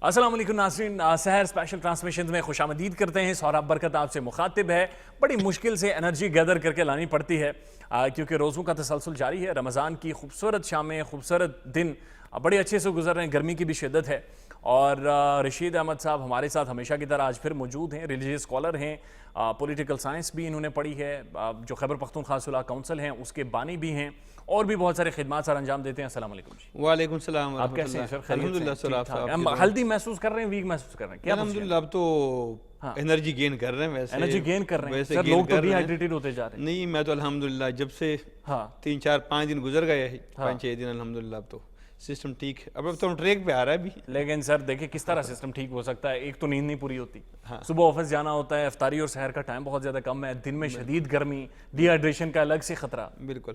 السلام علیکم ناظرین، سحر اسپیشل ٹرانسمیشن میں خوش آمدید کرتے ہیں۔ سہراب برکت آپ سے مخاطب ہے۔ بڑی مشکل سے انرجی گیدر کر کے لانی پڑتی ہے کیونکہ روزوں کا تسلسل جاری ہے۔ رمضان کی خوبصورت شامیں، خوبصورت دن بڑے اچھے سے گزر رہے ہیں، گرمی کی بھی شدت ہے، اور رشید احمد صاحب ہمارے ساتھ ہمیشہ کی طرح آج پھر موجود ہیں۔ ریلیجیس اسکالر ہیں، پولیٹیکل سائنس بھی انہوں نے پڑھی ہے، جو خیبر پختونخوا صلح کونسل ہیں اس کے بانی بھی ہیں، اور بھی بہت سارے خدمات سر انجام دیتے ہیں۔ السلام علیکم جی۔ وعلیکم السلام آپ کیسے ہیں سر؟ الحمدللہ سر، آپ ہلدی محسوس کر رہے ہیں، ویک محسوس کر رہے ہیں؟ الحمدللہ اب تو انرجی گین کر رہے ہیں، ویسے انرجی گین کر رہے ہیں سر، لوگ تو ڈی ہائیڈریٹڈ ہوتے جا رہے ہیں۔ نہیں، میں تو الحمدللہ جب سے 3 4 5 دن گزر گئے، 5 6 دن الحمدللہ اب تو سسٹم ٹھیک ہے، اب تو ٹریک پہ آ رہا ہے بھی۔ لیکن سر دیکھیں کس طرح سسٹم ٹھیک ہو سکتا ہے، ایک تو نیند نہیں پوری ہوتی، صبح آفس جانا ہوتا ہے، افطاری اور سحر کا ٹائم بہت زیادہ کم ہے، دن میں شدید گرمی، ڈی ہائیڈریشن کا الگ سے خطرہ۔ بالکل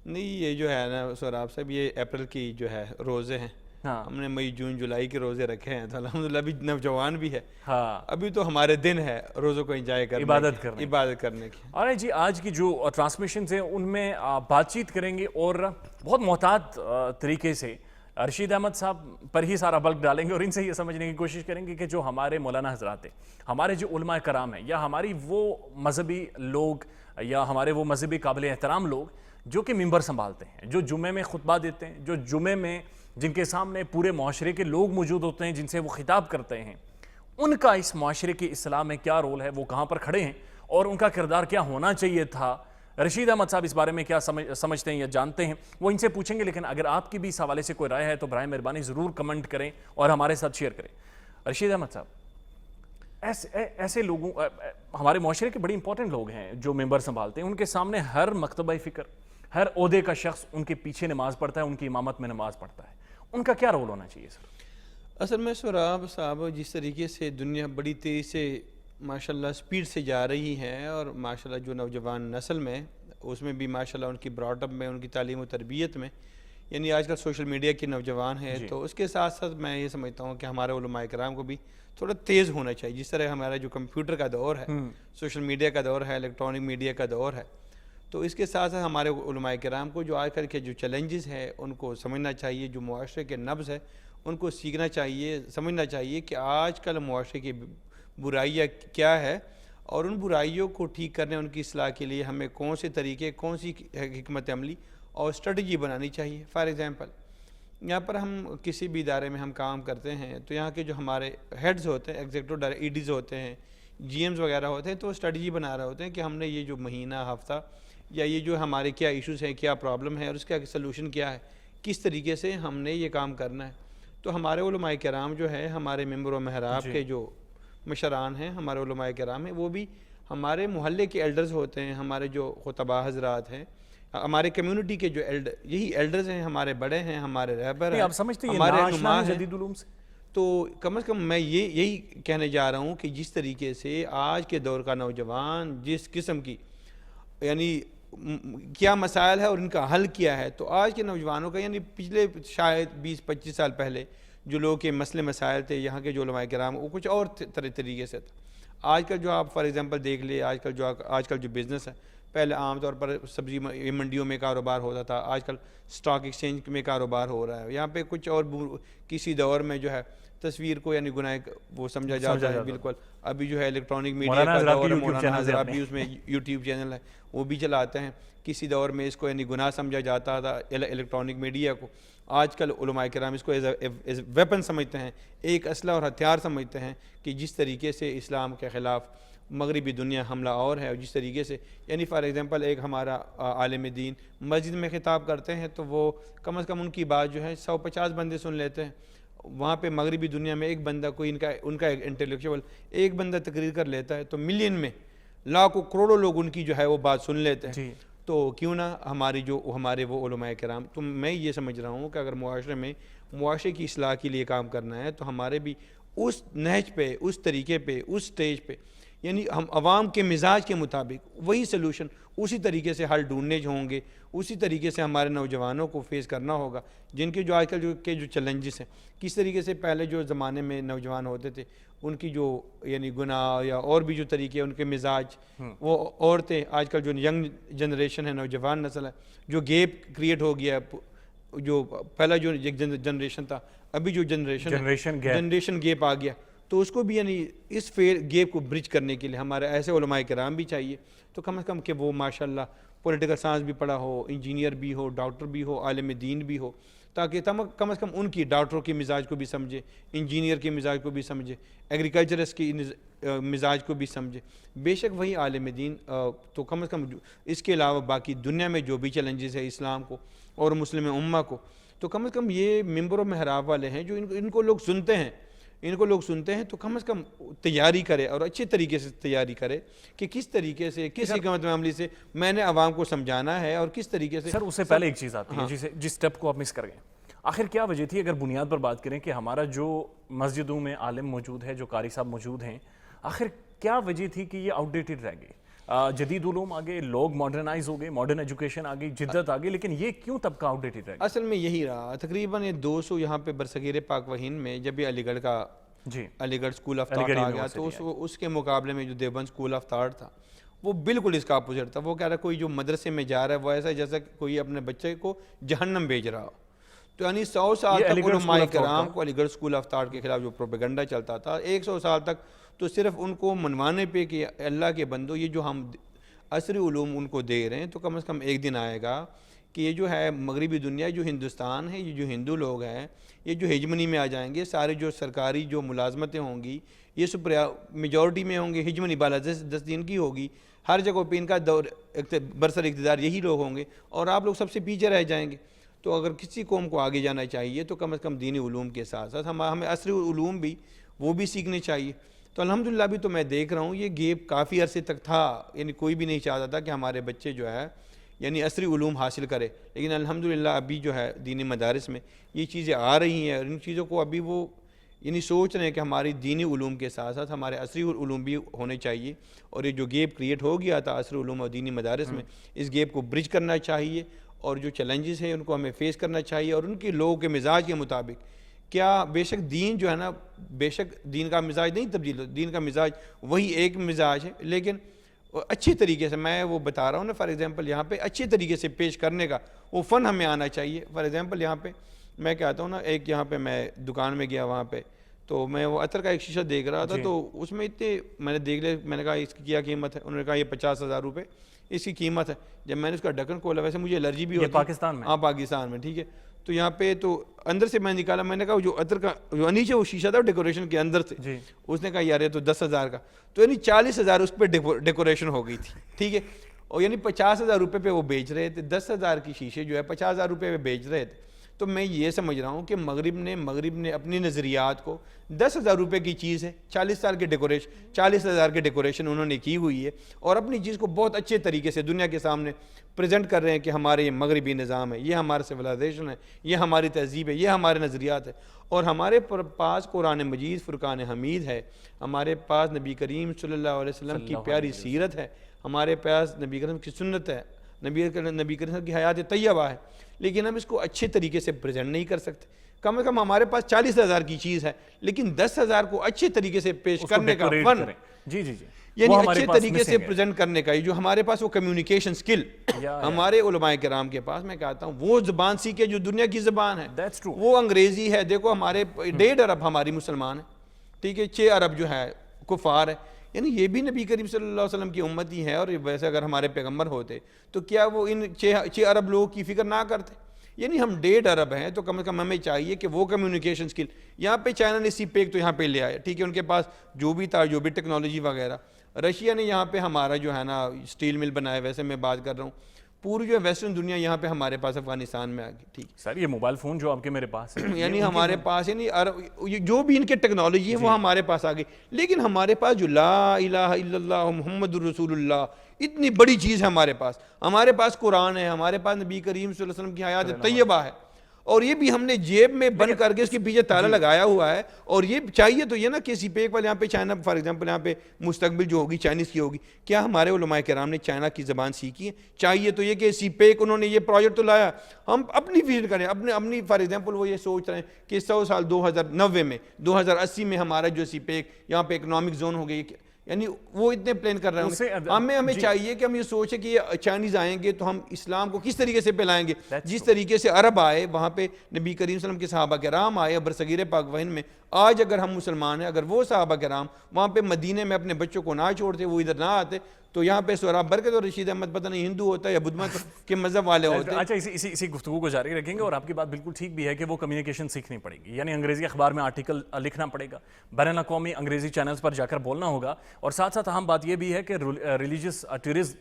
نہیں، یہ جو ہے نا سہراب صاحب، یہ اپریل کی جو ہے روزے ہیں، ہم نے مئی جون جولائی کے روزے رکھے ہیں، تو الحمدللہ ابھی نوجوان بھی ہے، ابھی تو ہمارے دن ہے روزوں کو انجوائے کرنے، عبادت کرنے کی۔ اور جی آج کی جو ٹرانسمیشنز ہیں ان میں بات چیت کریں گے، اور بہت محتاط طریقے سے رشید احمد صاحب پر ہی سارا بلک ڈالیں گے، اور ان سے یہ سمجھنے کی کوشش کریں گے کہ جو ہمارے مولانا حضرات ہیں، ہمارے جو علماء کرام ہیں، یا ہماری وہ مذہبی لوگ یا ہمارے وہ مذہبی قابل احترام لوگ جو کہ ممبر سنبھالتے ہیں، جو جمعے میں خطبہ دیتے ہیں، جو جمعے میں جن کے سامنے پورے معاشرے کے لوگ موجود ہوتے ہیں، جن سے وہ خطاب کرتے ہیں، ان کا اس معاشرے کی اصلاح میں کیا رول ہے، وہ کہاں پر کھڑے ہیں، اور ان کا کردار کیا ہونا چاہیے تھا۔ رشید احمد صاحب اس بارے میں کیا سمجھتے ہیں یا جانتے ہیں، وہ ان سے پوچھیں گے، لیکن اگر آپ کی بھی اس حوالے سے کوئی رائے ہے تو برائے مہربانی ضرور کمنٹ کریں اور ہمارے ساتھ شیئر کریں۔ رشید احمد صاحب، ایسے لوگوں، ہمارے معاشرے کے بڑی امپورٹنٹ لوگ ہیں جو ممبر سنبھالتے ہیں، ان کے سامنے ہر مکتبہ فکر، ہر عہدے کا شخص ان کے پیچھے نماز پڑھتا ہے، ان کی امامت میں نماز پڑھتا ہے، ان کا کیا رول ہونا چاہیے سر؟ اصل میں سہراب صاحب، جس طریقے سے دنیا بڑی تیزی سے ماشاءاللہ سپیڈ سے جا رہی ہے، اور ماشاءاللہ جو نوجوان نسل میں اس میں بھی ماشاءاللہ ان کی براٹ اپ میں، ان کی تعلیم و تربیت میں، یعنی آج کل سوشل میڈیا کے نوجوان ہیں، تو اس کے ساتھ ساتھ میں یہ سمجھتا ہوں کہ ہمارے علماء کرام کو بھی تھوڑا تیز ہونا چاہیے۔ جس طرح ہمارا جو کمپیوٹر کا دور ہے، سوشل میڈیا کا دور ہے، الیکٹرانک میڈیا کا دور ہے، تو اس کے ساتھ ساتھ ہمارے علماء کرام کو جو آج کل کے جو چیلنجز ہیں ان کو سمجھنا چاہیے، جو معاشرے کے نبض ہے ان کو سیکھنا چاہیے، سمجھنا چاہیے کہ آج کل معاشرے کی برائیاں کیا ہے، اور ان برائیوں کو ٹھیک کرنے، ان کی اصلاح کے لیے ہمیں کون سے طریقے، کون سی حکمت عملی اور اسٹریٹجی بنانی چاہیے۔ فار ایگزامپل، یہاں پر ہم کسی بھی ادارے میں ہم کام کرتے ہیں تو یہاں کے جو ہمارے ہیڈز ہوتے ہیں، ایگزیکٹو ایڈیز ہوتے ہیں، جی ایمز وغیرہ ہوتے ہیں، تو اسٹریٹجی بنا رہے ہوتے ہیں کہ ہم نے یہ جو مہینہ، ہفتہ، یا یہ جو ہمارے کیا ایشوز ہیں، کیا پرابلم ہے، اور اس کا سلوشن کیا ہے، کس طریقے سے ہم نے یہ کام کرنا ہے۔ تو ہمارے علماء کرام جو ہے، ہمارے ممبر و محراب کے جو مشران ہیں، ہمارے علماء کرام ہیں، وہ بھی ہمارے محلے کے ایلڈرز ہوتے ہیں، ہمارے جو خطباء حضرات ہیں، ہمارے کمیونٹی کے جو یہی ایلڈرز ہیں، ہمارے بڑے ہیں، ہمارے رہبر ہیں، ہمارے رہنما ہیں۔ جدید علوم سے تو کم از کم میں یہی کہنے جا رہا ہوں کہ جس طریقے سے آج کے دور کا نوجوان جس قسم کی، یعنی کیا مسائل ہے اور ان کا حل کیا ہے، تو آج کے نوجوانوں کا، یعنی پچھلے شاید 20 25 سال پہلے جو لوگ کے مسئلے مسائل تھے، یہاں کے جو علماء کرام، وہ کچھ اور طریقے سے تھا۔ آج کل جو آپ فار ایگزامپل دیکھ لیں، آج کل جو بزنس ہے، پہلے عام طور پر سبزی منڈیوں میں کاروبار ہوتا تھا، آج کل سٹاک ایکسچینج میں کاروبار ہو رہا ہے۔ یہاں پہ کچھ اور کسی دور میں جو ہے تصویر کو یعنی گناہ وہ سمجھا جاتا ہے، بالکل ابھی جو ہے الیکٹرانک میڈیا کا دور ہے، مولانا حضرات بھی اس میں یوٹیوب چینل ہے وہ بھی چلاتے ہیں۔ کسی دور میں اس کو یعنی گناہ سمجھا جاتا تھا الیکٹرانک میڈیا کو، آج کل علماء کرام اس کو ایز ویپن سمجھتے ہیں، ایک اسلحہ اور ہتھیار سمجھتے ہیں، کہ جس طریقے سے اسلام کے خلاف مغربی دنیا حملہ اور ہے، اور جس طریقے سے یعنی فار ایگزامپل ایک ہمارا عالم دین مسجد میں خطاب کرتے ہیں تو وہ کم از کم ان کی بات جو ہے 150 بندے سن لیتے ہیں، وہاں پہ مغربی دنیا میں ایک بندہ، کوئی ان کا انٹلیکچوئل ایک بندہ تقریر کر لیتا ہے تو ملین میں لاکھوں کروڑوں لوگ ان کی جو ہے وہ بات سن لیتے ہیں۔ تو کیوں نہ ہمارے وہ علماء کرام، تو میں یہ سمجھ رہا ہوں کہ اگر معاشرے کی اصلاح کے لیے کام کرنا ہے تو ہمارے بھی اس نہج پہ، اس طریقے پہ، اس سٹیج پہ، یعنی ہم عوام کے مزاج کے مطابق وہی سلوشن اسی طریقے سے حل ڈھونڈنے ہوں گے, اسی طریقے سے ہمارے نوجوانوں کو فیس کرنا ہوگا جن کے جو آج کل جو چیلنجز ہیں. کس طریقے سے پہلے جو زمانے میں نوجوان ہوتے تھے ان کی جو یعنی گناہ یا اور بھی جو طریقے ان کے مزاج, وہ عورتیں آج کل جو ینگ جنریشن ہے, نوجوان نسل ہے, جو گیپ کریٹ ہو گیا ہے, جو پہلا جو جنریشن تھا ابھی جو جنریشن گیپ آ گیا, تو اس کو بھی یعنی اس گیپ کو برج کرنے کے لیے ہمارے ایسے علماء کرام بھی چاہیے. تو کم از کم کہ وہ ماشاءاللہ پولیٹیکل سائنس بھی پڑھا ہو, انجینئر بھی ہو, ڈاکٹر بھی ہو, عالم دین بھی ہو, تاکہ کم از کم ان کی ڈاکٹروں کے مزاج کو بھی سمجھے, انجینئر کے مزاج کو بھی سمجھے, ایگریکلچرسٹ کی مزاج کو بھی سمجھے. بے شک وہی عالم دین, تو کم از کم اس کے علاوہ باقی دنیا میں جو بھی چیلنجز ہے اسلام کو اور مسلم امہ کو, تو کم از کم یہ ممبر و محراب والے ہیں جو ان کو لوگ سنتے ہیں, تو کم از کم تیاری کرے اور اچھے طریقے سے تیاری کرے کہ کس طریقے سے, کس حکمت عملی سے میں نے عوام کو سمجھانا ہے اور کس طریقے سے. سر اس سے پہلے ایک چیز آتی ہے جس سٹیپ کو آپ مس کر گئے. آخر کیا وجہ تھی, اگر بنیاد پر بات کریں کہ ہمارا جو مسجدوں میں عالم موجود ہے, جو قاری صاحب موجود ہیں, آخر کیا وجہ تھی کہ یہ آؤٹ ڈیٹڈ رہ گئے؟ جدید علوم آگے, لوگ ماڈرنائز ہو گئے, ماڈرن ایجوکیشن آ گئی, جدت آ گئی, لیکن یہ کیوں طبقہ آؤٹ ڈیٹڈ رہ گیا؟ اصل میں یہی رہا. تقریباً 200 یہاں پہ برصغیر پاک و ہند میں جب یہ علی گڑھ کا علی گڑھ اسکول آف تھاٹ آ گیا, تو اس کے مقابلے میں جو دیوبند اسکول آف تھاٹ تھا وہ بالکل اس کا اپوزٹ تھا. وہ کہہ رہا کوئی جو مدرسے میں جا رہا ہے وہ ایسا جیسا کوئی اپنے بچے کو جہنم بھیج رہا ہو. تو یعنی 100 سال تک علماء کرام کو علی گڑھ اسکول آف تھاٹ کے خلاف جو پروپیگنڈا چلتا تھا 100 سال تک, تو صرف ان کو منوانے پہ کہ اللہ کے بندو یہ جو ہم عصری علوم ان کو دے رہے ہیں, تو کم از کم ایک دن آئے گا کہ یہ جو ہے مغربی دنیا, جو ہندوستان ہے, یہ جو ہندو لوگ ہیں, یہ جو ہیجمنی میں آ جائیں گے, سارے جو سرکاری جو ملازمتیں ہوں گی یہ میجورٹی میں ہوں گے, ہیجمنی بالادست دین کی ہوگی, ہر جگہ پہ ان کا دور برسر اقتدار یہی لوگ ہوں گے, اور آپ لوگ سب سے پیچھے رہ جائیں گے. تو اگر کسی قوم کو آگے جانا چاہیے تو کم از کم دینی علوم کے ساتھ ساتھ ہمیں عصری علوم بھی وہ بھی سیکھنے چاہیے. تو الحمدللہ بھی تو میں دیکھ رہا ہوں یہ گیپ کافی عرصے تک تھا, یعنی کوئی بھی نہیں چاہتا تھا کہ ہمارے بچے جو ہے یعنی عصری علوم حاصل کرے, لیکن الحمدللہ ابھی جو ہے دینی مدارس میں یہ چیزیں آ رہی ہیں, اور ان چیزوں کو ابھی وہ یعنی سوچ رہے ہیں کہ ہماری دینی علوم کے ساتھ ساتھ ہمارے عصری علوم بھی ہونے چاہیے, اور یہ جو گیپ کریٹ ہو گیا تھا عصری علوم اور دینی مدارس میں, اس گیپ کو برج کرنا چاہیے, اور جو چیلنجز ہیں ان کو ہمیں فیس کرنا چاہیے, اور ان کے لوگوں کے مزاج کے مطابق. کیا بے شک دین جو ہے نا, بے شک دین کا مزاج نہیں تبدیل ہوتا, دین کا مزاج وہی ایک مزاج ہے, لیکن اچھی طریقے سے میں وہ بتا رہا ہوں نا, فار ایگزامپل یہاں پہ اچھے طریقے سے پیش کرنے کا وہ فن ہمیں آنا چاہیے. فار ایگزامپل یہاں پہ میں کہتا ہوں نا, ایک یہاں پہ میں دکان میں گیا, وہاں پہ تو میں وہ عطر کا ایک شیشہ دیکھ رہا تھا, تو اس میں اتنے میں نے دیکھ لیا, میں نے کہا اس کی کیا قیمت ہے, انہوں نے کہا یہ 50,000 روپے اس کی قیمت ہے. جب میں نے اس کا ڈھکن کھولا, ویسے مجھے الرجی بھی ہوتی ہے پاکستان میں, ہاں پاکستان میں, ٹھیک ہے, تو یہاں پہ تو اندر سے میں نکالا, میں نے کہا جو عطر کا جو نیچے وہ شیشہ تھا ڈیکوریشن کے اندر سے, اس نے کہا یار یہ تو 10,000 کا, تو یعنی 40,000 اس پہ ڈیکوریشن ہو گئی تھی, ٹھیک ہے, اور یعنی 50,000 روپے پہ وہ بیچ رہے تھے, 10,000 کی شیشے جو ہے 50,000 روپے پہ بیچ رہے تھے. تو میں یہ سمجھ رہا ہوں کہ مغرب نے اپنی نظریات کو 10,000 روپے کی چیز ہے, 40,000 کے ڈیکوریشن انہوں نے کی ہوئی ہے, اور اپنی چیز کو بہت اچھے طریقے سے دنیا کے سامنے پریزنٹ کر رہے ہیں کہ ہمارے یہ مغربی نظام ہے, یہ ہمارا سویلائزیشن ہے, یہ ہماری تہذیب ہے, یہ ہمارے نظریات ہے. اور ہمارے پاس قرآن مجید فرقان حمید ہے, ہمارے پاس نبی کریم صلی اللہ علیہ وسلم کی پیاری سیرت ہے, ہمارے پاس نبی کریم کی سنت ہے, نبی کریم کی حیات طیبہ ہے, لیکن ہم اس کو اچھے طریقے سے پریزنٹ نہیں کر سکتے. کم از کم ہمارے پاس 40,000 کی چیز ہے, لیکن 10,000 کو اچھے طریقے سے پیش کرنے کا فن, یعنی اچھے طریقے سے پریزنٹ کرنے کا, جو ہمارے پاس وہ کمیونیکیشن سکل ہمارے علماء کرام کے پاس, میں کہتا ہوں وہ زبان سیکھے جو دنیا کی زبان ہے, وہ انگریزی ہے. دیکھو ہمارے 1.5 ارب ہماری مسلمان ہیں, ٹھیک ہے, 6 ارب جو ہے کفار ہے, یعنی یہ بھی نبی کریم صلی اللہ علیہ وسلم کی امتی ہے. اور ویسے اگر ہمارے پیغمبر ہوتے تو کیا وہ ان 6 ارب لوگوں کی فکر نہ کرتے؟ یعنی ہم 1.5 ارب ہیں, تو کم از کم ہمیں چاہیے کہ وہ کمیونیکیشن سکل یہاں پہ چائنا نے سی پیک تو یہاں پہ لے آیا, ٹھیک ہے, ان کے پاس جو بھی تھا, جو بھی ٹیکنالوجی وغیرہ. رشیا نے یہاں پہ ہمارا جو ہے نا اسٹیل مل بنایا, ویسے میں بات کر رہا ہوں پوری جو ویسٹرن دنیا یہاں پہ ہمارے پاس افغانستان میں آ گئی, ٹھیک سر, یہ موبائل فون جو آپ کے میرے پاس ہے, یعنی ہمارے پاس یعنی جو بھی ان کے ٹیکنالوجی ہے وہ ہمارے پاس آ گئی, لیکن ہمارے پاس جو لا الہ الا اللہ محمد الرسول اللہ اتنی بڑی چیز ہے ہمارے پاس قرآن ہے, ہمارے پاس نبی کریم صلی اللہ علیہ وسلم کی حیات طیبہ ہے, اور یہ بھی ہم نے جیب میں بند کر کے اس کے پیچھے تالا لگایا ہوا ہے. اور یہ چاہیے تو یہ نا کہ سی پیک والے یہاں پہ چائنا فار ایگزامپل یہاں پہ مستقبل جو ہوگی چائنیز کی ہوگی, کیا ہمارے علماء کرام نے چائنا کی زبان سیکھی ہے؟ چاہیے تو یہ کہ سی پیک انہوں نے یہ پروجیکٹ تو لایا, ہم اپنی وزٹ کریں, اپنی فار ایگزامپل وہ یہ سوچ رہے ہیں کہ 100 سال 2090 میں 2080 میں ہمارا جو سی پیک یہاں پہ اکنامک زون ہو گئی, یعنی وہ اتنے پلان کر رہے ہیں. ہمیں چاہیے کہ ہم یہ سوچیں کہ یہ چائنیز آئیں گے تو ہم اسلام کو کس طریقے سے پھیلائیں گے. جس طریقے سے عرب آئے وہاں پہ نبی کریم صلی اللہ علیہ وسلم کے صحابہ کرام آئے برصغیر پاک و ہند میں, آج اگر ہم مسلمان ہیں, اگر وہ صحابہ کرام وہاں پہ مدینے میں اپنے بچوں کو نہ چھوڑتے, وہ ادھر نہ آتے, تو یہاں پہ سہراب برکت اور رشید احمد پتہ نہیں ہندو ہوتا ہے یا بدھ مت کے مذہب والے ہوتے. اچھا, اسی گفتگو کو جاری رکھیں گے, اور آپ کی بات بالکل ٹھیک بھی ہے کہ وہ کمیونیکیشن سیکھنی پڑے گی, یعنی انگریزی اخبار میں آرٹیکل لکھنا پڑے گا, بین الاقوامی انگریزی چینلز پر جا کر بولنا ہوگا, اور ساتھ ساتھ اہم بات یہ بھی ہے کہ ریلیجیس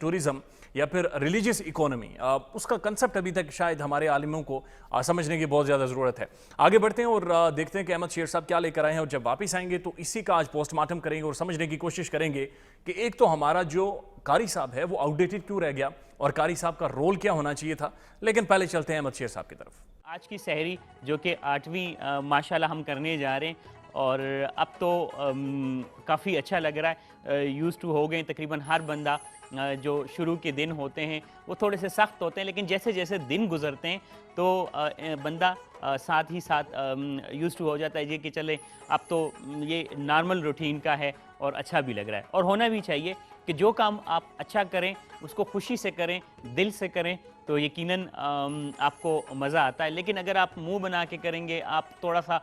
ٹورزم یا پھر ریلیجیس اکانومی, اس کا کنسپٹ ابھی تک شاید ہمارے عالموں کو سمجھنے کی بہت زیادہ ضرورت ہے. آگے بڑھتے ہیں اور دیکھتے ہیں کہ احمد شیر صاحب کیا لے کر آئے ہیں, اور جب واپس آئیں گے تو اسی کا آج پوسٹ مارٹم کریں گے اور سمجھنے کی کوشش کریں گے کہ ایک تو ہمارا جو قاری صاحب ہے وہ آؤٹ ڈیٹڈ کیوں رہ گیا, اور قاری صاحب کا رول کیا ہونا چاہیے تھا. لیکن پہلے چلتے ہیں احمد شیر صاحب کی طرف. آج کی سحری جو کہ 8ویں ماشاءاللہ ہم کرنے جا رہے ہیں, اور اب تو کافی اچھا لگ رہا ہے. یوز ٹو ہو گئے تقریباً ہر بندہ. جو شروع کے دن ہوتے ہیں وہ تھوڑے سے سخت ہوتے ہیں, لیکن جیسے جیسے دن گزرتے ہیں تو بندہ ساتھ ہی ساتھ یوز ٹو ہو جاتا ہے یہ کہ چلے اب تو یہ نارمل روٹین کا ہے اور اچھا بھی لگ رہا ہے. اور ہونا بھی چاہیے کہ جو کام آپ اچھا کریں اس کو خوشی سے کریں, دل سے کریں, تو یقیناً آپ کو مزہ آتا ہے. لیکن اگر آپ منہ بنا کے کریں گے, آپ تھوڑا سا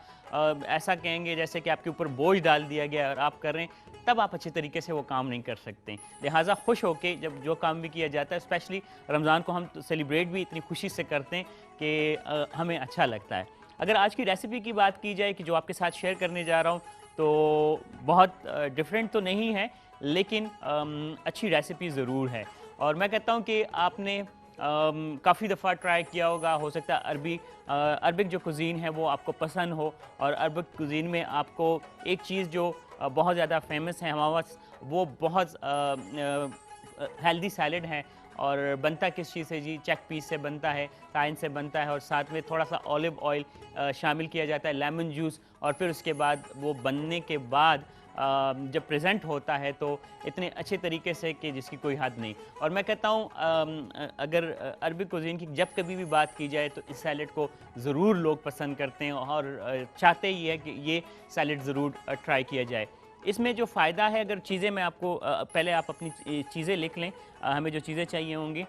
ایسا کہیں گے جیسے کہ آپ کے اوپر بوجھ ڈال دیا گیا اور آپ کر رہے ہیں, تب آپ اچھے طریقے سے وہ کام نہیں کر سکتے. لہٰذا خوش ہو کے جب جو کام بھی کیا جاتا ہے, اسپیشلی رمضان کو ہم سیلیبریٹ بھی اتنی خوشی سے کرتے ہیں کہ ہمیں اچھا لگتا ہے. اگر آج کی ریسیپی کی بات کی جائے کہ جو آپ کے ساتھ شیئر کرنے جا رہا ہوں, تو بہت ڈیفرنٹ تو نہیں ہے, لیکن اچھی ریسیپی ضرور ہے. اور میں کہتا ہوں کہ آپ نے کافی دفعہ ٹرائی کیا ہوگا, ہو سکتا ہے عربک جو کوزین ہے وہ آپ کو پسند ہو, اور عربک کوزین میں آپ کو ایک چیز جو بہت زیادہ فیمس ہے ہمارے پاس, وہ بہت ہیلدی سیلڈ ہے. اور بنتا کس چیز سے جی؟ چیک پیس سے بنتا ہے, تائن سے بنتا ہے, اور ساتھ میں تھوڑا سا اولیو آئل شامل کیا جاتا ہے, لیمن جوس, اور پھر اس کے بعد وہ بننے کے بعد جب پریزنٹ ہوتا ہے تو اتنے اچھے طریقے سے کہ جس کی کوئی حد نہیں. اور میں کہتا ہوں اگر عربک کوزین کی جب کبھی بھی بات کی جائے تو اس سیلڈ کو ضرور لوگ پسند کرتے ہیں, اور چاہتے ہی ہے کہ یہ سیلڈ ضرور ٹرائی کیا جائے. اس میں جو فائدہ ہے, اگر چیزیں میں آپ کو پہلے آپ اپنی چیزیں لکھ لیں. ہمیں جو چیزیں چاہیے ہوں گی,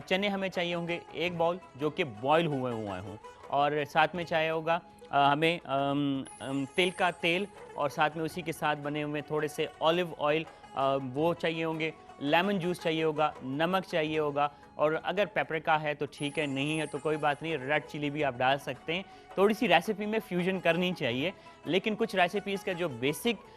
چنے ہمیں چاہیے ہوں گے 1 باؤل جو کہ بوائل ہوئے ہوں, اور ساتھ میں چاہیے ہوگا ہمیں تل کا تیل, اور ساتھ میں اسی کے ساتھ بنے ہوئے تھوڑے سے اولیو آئل وہ چاہیے ہوں گے, لیمن جوس چاہیے ہوگا, نمک چاہیے ہوگا, اور اگر پیپریکا ہے تو ٹھیک ہے, نہیں ہے تو کوئی بات نہیں, ریڈ چلی بھی آپ ڈال سکتے ہیں. تھوڑی سی ریسیپی میں فیوژن کرنی چاہیے, لیکن کچھ ریسیپیز کا جو بیسک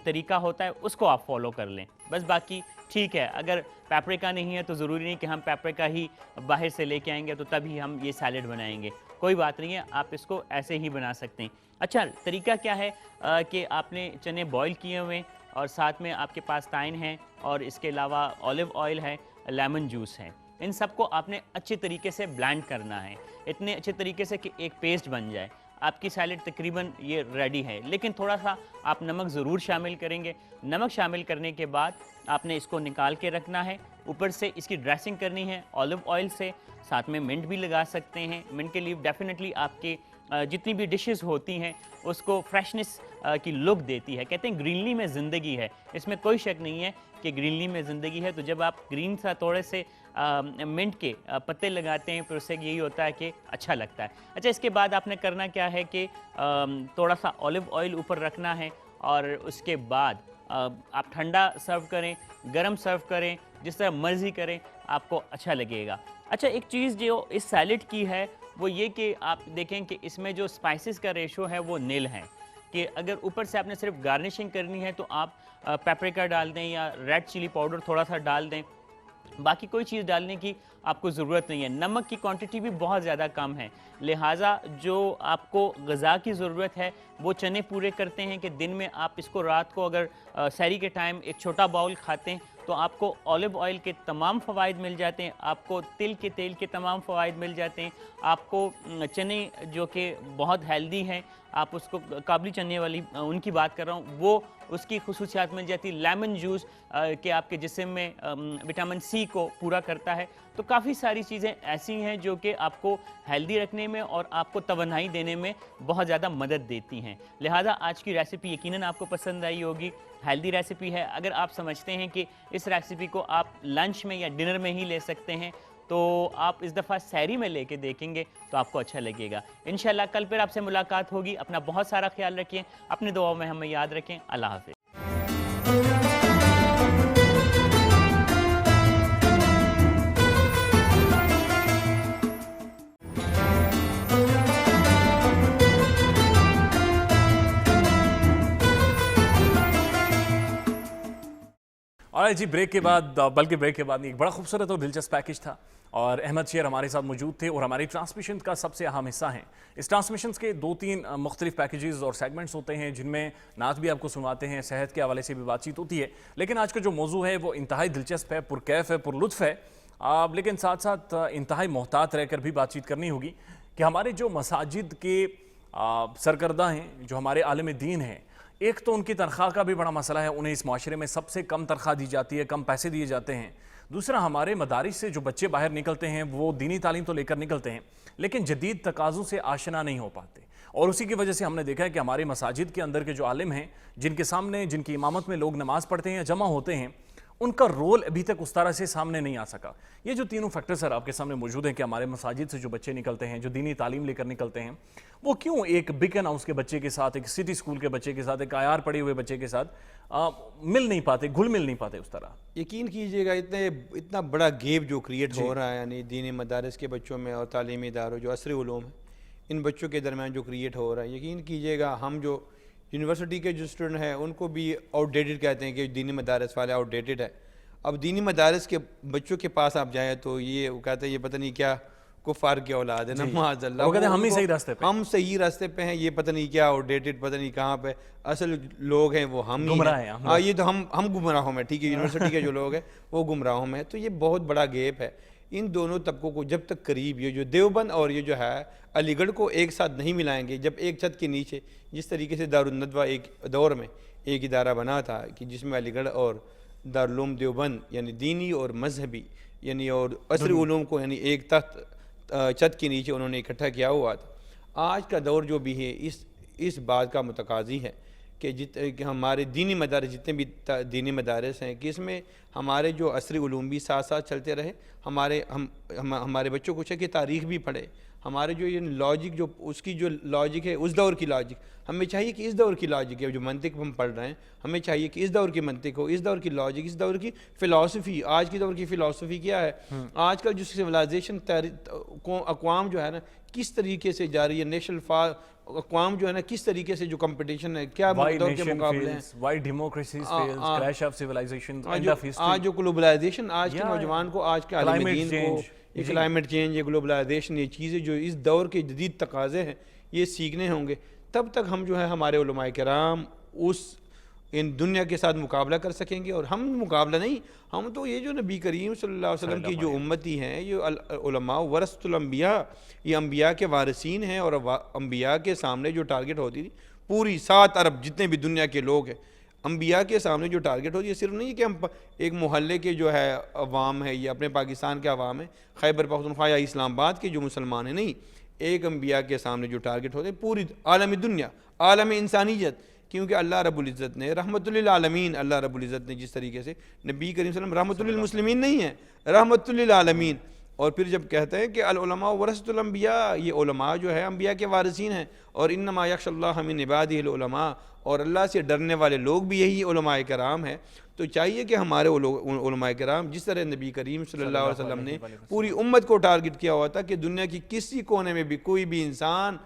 طریقہ ہوتا ہے اس کو آپ فالو کر لیں بس. باقی ٹھیک ہے, اگر پیپریکا نہیں ہے تو ضروری نہیں کہ ہم پیپریکا ہی باہر سے لے کے آئیں گے تو تبھی ہم یہ سیلڈ بنائیں گے, کوئی بات نہیں ہے, آپ اس کو ایسے ہی بنا سکتے ہیں. اچھا, طریقہ کیا ہے کہ آپ نے چنے بوائل کیے ہوئے, اور ساتھ میں آپ کے پاس تائن ہے, اور اس کے علاوہ اولیو آئل ہے, لیمن جوس ہے. ان سب کو آپ نے اچھے طریقے سے بلینڈ کرنا ہے, اتنے اچھے طریقے سے کہ ایک پیسٹ بن جائے. آپ کی سیلڈ تقریباً یہ ریڈی ہے, لیکن تھوڑا سا آپ نمک ضرور شامل کریں گے. نمک شامل کرنے کے بعد آپ نے اس کو نکال کے رکھنا ہے. اوپر سے اس کی ڈریسنگ کرنی ہے اولیو آئل سے, ساتھ میں منٹ بھی لگا سکتے ہیں. منٹ کے لیے ڈیفینیٹلی آپ کے جتنی بھی ڈشز ہوتی ہیں اس کو فریشنس کی لک دیتی ہے. کہتے ہیں گرینلی میں زندگی ہے, اس میں کوئی شک نہیں ہے کہ گرینلی میں زندگی ہے. تو جب آپ گرین سا تھوڑے سے منٹ کے پتے لگاتے ہیں, پھر اس سے یہی ہوتا ہے کہ اچھا لگتا ہے. اچھا, اس کے بعد آپ نے کرنا کیا ہے کہ تھوڑا سا اولیو آئل اوپر رکھنا ہے, اور اس کے بعد آپ ٹھنڈا سرو کریں, گرم سرو کریں, جس طرح مرضی کریں, آپ کو اچھا لگے گا. اچھا, ایک چیز جو اس سیلڈ کی ہے وہ یہ کہ آپ دیکھیں کہ اس میں جو سپائسز کا ریشو ہے وہ نیل ہے, کہ اگر اوپر سے آپ نے صرف گارنشنگ کرنی ہے تو آپ پیپریکا ڈال دیں یا ریڈ چلی پاؤڈر تھوڑا سا ڈال دیں, باقی کوئی چیز ڈالنے کی آپ کو ضرورت نہیں ہے. نمک کی کوانٹٹی بھی بہت زیادہ کم ہے, لہٰذا جو آپ کو غذا کی ضرورت ہے وہ چنے پورے کرتے ہیں کہ دن میں آپ اس کو رات کو اگر سحری کے ٹائم ایک چھوٹا باؤل کھاتے ہیں تو آپ کو اولیو آئل کے تمام فوائد مل جاتے ہیں، آپ کو تل کے تیل کے تمام فوائد مل جاتے ہیں، آپ کو چنے جو کہ بہت ہیلدی ہیں، آپ اس کو کابلی چنے والی ان کی بات کر رہا ہوں، وہ اس کی خصوصیات مل جاتی. لیمن جوس کہ آپ کے جسم میں وٹامن سی کو پورا کرتا ہے. تو کافی ساری چیزیں ایسی ہیں جو کہ آپ کو ہیلدی رکھنے میں اور آپ کو توانائی دینے میں بہت زیادہ مدد دیتی ہیں. لہٰذا آج کی ریسیپی یقیناً آپ کو پسند آئی ہوگی. ہیلدی ریسیپی ہے. اگر آپ سمجھتے ہیں کہ اس ریسیپی کو آپ لنچ میں یا ڈنر میں ہی لے سکتے ہیں تو آپ اس دفعہ سحری میں لے کے دیکھیں گے تو آپ کو اچھا لگے گا. انشاءاللہ کل پھر آپ سے ملاقات ہوگی. اپنا بہت سارا خیال رکھیں، اپنے دعاؤں میں ہمیں یاد رکھیں. اللہ حافظ. اور جی بریک کے بعد، بلکہ بریک کے بعد ایک بڑا خوبصورت اور دلچسپ پیکج تھا اور احمد شیر ہمارے ساتھ موجود تھے اور ہماری ٹرانسمیشن کا سب سے اہم حصہ ہیں. اس ٹرانسمیشنز کے 2-3 مختلف پیکیجز اور سیگمنٹس ہوتے ہیں جن میں نعت بھی آپ کو سنواتے ہیں، صحت کے حوالے سے بھی بات چیت ہوتی ہے. لیکن آج کا جو موضوع ہے وہ انتہائی دلچسپ ہے، پرکیف ہے، پرلطف ہے، لیکن ساتھ ساتھ انتہائی محتاط رہ کر بھی بات چیت کرنی ہوگی کہ ہمارے جو مساجد کے سرکردہ ہیں، جو ہمارے عالم دین ہیں، ایک تو ان کی تنخواہ کا بھی بڑا مسئلہ ہے. انہیں اس معاشرے میں سب سے کم تنخواہ دی جاتی ہے، کم پیسے دیے جاتے ہیں. دوسرا، ہمارے مدارس سے جو بچے باہر نکلتے ہیں وہ دینی تعلیم تو لے کر نکلتے ہیں لیکن جدید تقاضوں سے آشنا نہیں ہو پاتے. اور اسی کی وجہ سے ہم نے دیکھا ہے کہ ہمارے مساجد کے اندر کے جو عالم ہیں، جن کے سامنے، جن کی امامت میں لوگ نماز پڑھتے ہیں یا جمع ہوتے ہیں، ان کا رول ابھی تک اس طرح سے سامنے نہیں آ سکا. یہ جو تینوں فیکٹر سر آپ کے سامنے موجود ہیں کہ ہمارے مساجد سے جو بچے نکلتے ہیں، جو دینی تعلیم لے کر نکلتے ہیں، وہ کیوں ایک بگن ہاؤس کے بچے کے ساتھ، ایک سٹی اسکول کے بچے کے ساتھ، ایک آیار پڑے ہوئے بچے کے ساتھ مل نہیں پاتے، گھل مل نہیں پاتے اس طرح؟ یقین کیجئے گا اتنا بڑا گیپ جو کریٹ ہو رہا ہے، یعنی دینی مدارس کے بچوں میں اور تعلیمی اداروں جو عصری علوم ہیں، ان بچوں کے درمیان جو کریٹ ہو رہا ہے، یقین کیجئے گا ہم جو یونیورسٹی کے جو اسٹوڈنٹ ہیں ان کو بھی آؤٹ ڈیٹڈ کہتے ہیں کہ دینی مدارس والے آؤٹ ڈیٹڈ ہے. اب دینی مدارس کے بچوں کے پاس آپ جائیں تو یہ وہ کہتے ہیں یہ پتہ نہیں کیا کفار کی اولاد ہے نا، معاذ اللہ. وہ کہتے ہیں ہم ہی صحیح راستے پہ، ہم صحیح راستے پہ ہیں، یہ پتہ نہیں کیا آؤٹ ڈیٹڈ، پتہ نہیں کہاں پہ اصل لوگ ہیں وہ ہم گمراہ ہیں. ہاں یہ تو ہم گمراہوں میں، ٹھیک ہے، یونیورسٹی کے جو لوگ ہیں وہ گمراہوں میں. تو یہ بہت بڑا گیپ ہے. ان دونوں طبقوں کو جب تک قریب، یہ جو دیوبند اور یہ جو ہے علی گڑھ کو ایک ساتھ نہیں ملائیں گے، جب ایک چھت کے نیچے جس طریقے سے دارالندوہ ایک دور میں ایک ادارہ بنا تھا کہ جس میں علی گڑھ اور دارالعلوم دیوبند یعنی دینی اور مذہبی یعنی اور عصری علوم کو یعنی ایک تحت چھت کے نیچے انہوں نے اکٹھا کیا ہوا تھا. آج کا دور جو بھی ہے اس بات کا متقاضی ہے کہ ہمارے دینی مدارس، جتنے بھی دینی مدارس ہیں، کہ اس میں ہمارے جو عصری علوم بھی ساتھ ساتھ چلتے رہے، ہمارے بچوں کو کہ تاریخ بھی پڑھے، ہمارے جو یہ لاجک جو اس کی جو لاجک ہے اس دور کی لاجک، ہمیں چاہیے کہ اس دور کی لاجک ہے جو منطق ہم پڑھ رہے ہیں، ہمیں چاہیے کہ اس دور کی منطق ہو، اس دور کی لاجک، اس دور کی فلسفی. آج کی دور کی فلسفی کیا ہے؟ آج کل جو سویلائزیشن اقوام جو ہے نا کس طریقے سے جاری ہے، نیشنل اقوام جو ہے نا کس طریقے سے جو کمپٹیشن ہے، کیا دور کے مقابلے ہیں، why democracies fails, crash of civilisation, end of history. آج جو گلوبلائزیشن آج کے نوجوان کو، آج کے عالم دین کو، یہ کلائمیٹ چینج، یہ گلوبلائزیشن، یہ چیزیں جو اس دور کے جدید تقاضے ہیں یہ سیکھنے ہوں گے. تب تک ہم جو ہے ہمارے علماء کرام ان دنیا کے ساتھ مقابلہ کر سکیں گے. اور ہم مقابلہ نہیں، ہم تو یہ جو نبی کریم صلی اللہ علیہ وسلم کی جو امتی ہیں، یہ علماء ورثۃ الانبیاء، یہ انبیاء کے وارثین ہیں. اور انبیاء کے سامنے جو ٹارگٹ ہوتی تھی، پوری 7 ارب جتنے بھی دنیا کے لوگ ہیں، انبیاء کے سامنے جو ٹارگٹ ہوتی ہے، صرف نہیں کہ ہم ایک محلے کے جو ہے عوام ہے یا اپنے پاکستان کے عوام ہیں، خیبر پختونخوا یا اسلام آباد کے جو مسلمان ہیں، نہیں، ایک انبیاء کے سامنے جو ٹارگٹ ہوتے ہیں پوری عالم دنیا، عالم انسانیت. کیونکہ اللہ رب العزت نے رحمت للعالمین، اللہ رب العزت نے جس طریقے سے نبی کریم صلی اللہ علیہ وسلم رحمت للمسلمین نہیں ہے، رحمت للعالمین. اور پھر جب کہتے ہیں کہ العلماء ورثۃ الانبیاء، یہ علماء جو ہے انبیاء کے وارثین ہیں. اور انما یخشی اللہ من عبادہ العلماء، اور اللہ سے ڈرنے والے لوگ بھی یہی علماء کرام ہیں. تو چاہیے کہ ہمارے علماء کرام جس طرح نبی کریم صلی اللہ علیہ وسلم نے پوری امت کو ٹارگٹ کیا ہوا تھا کہ دنیا کی کسی کونے میں بھی کوئی بھی انسان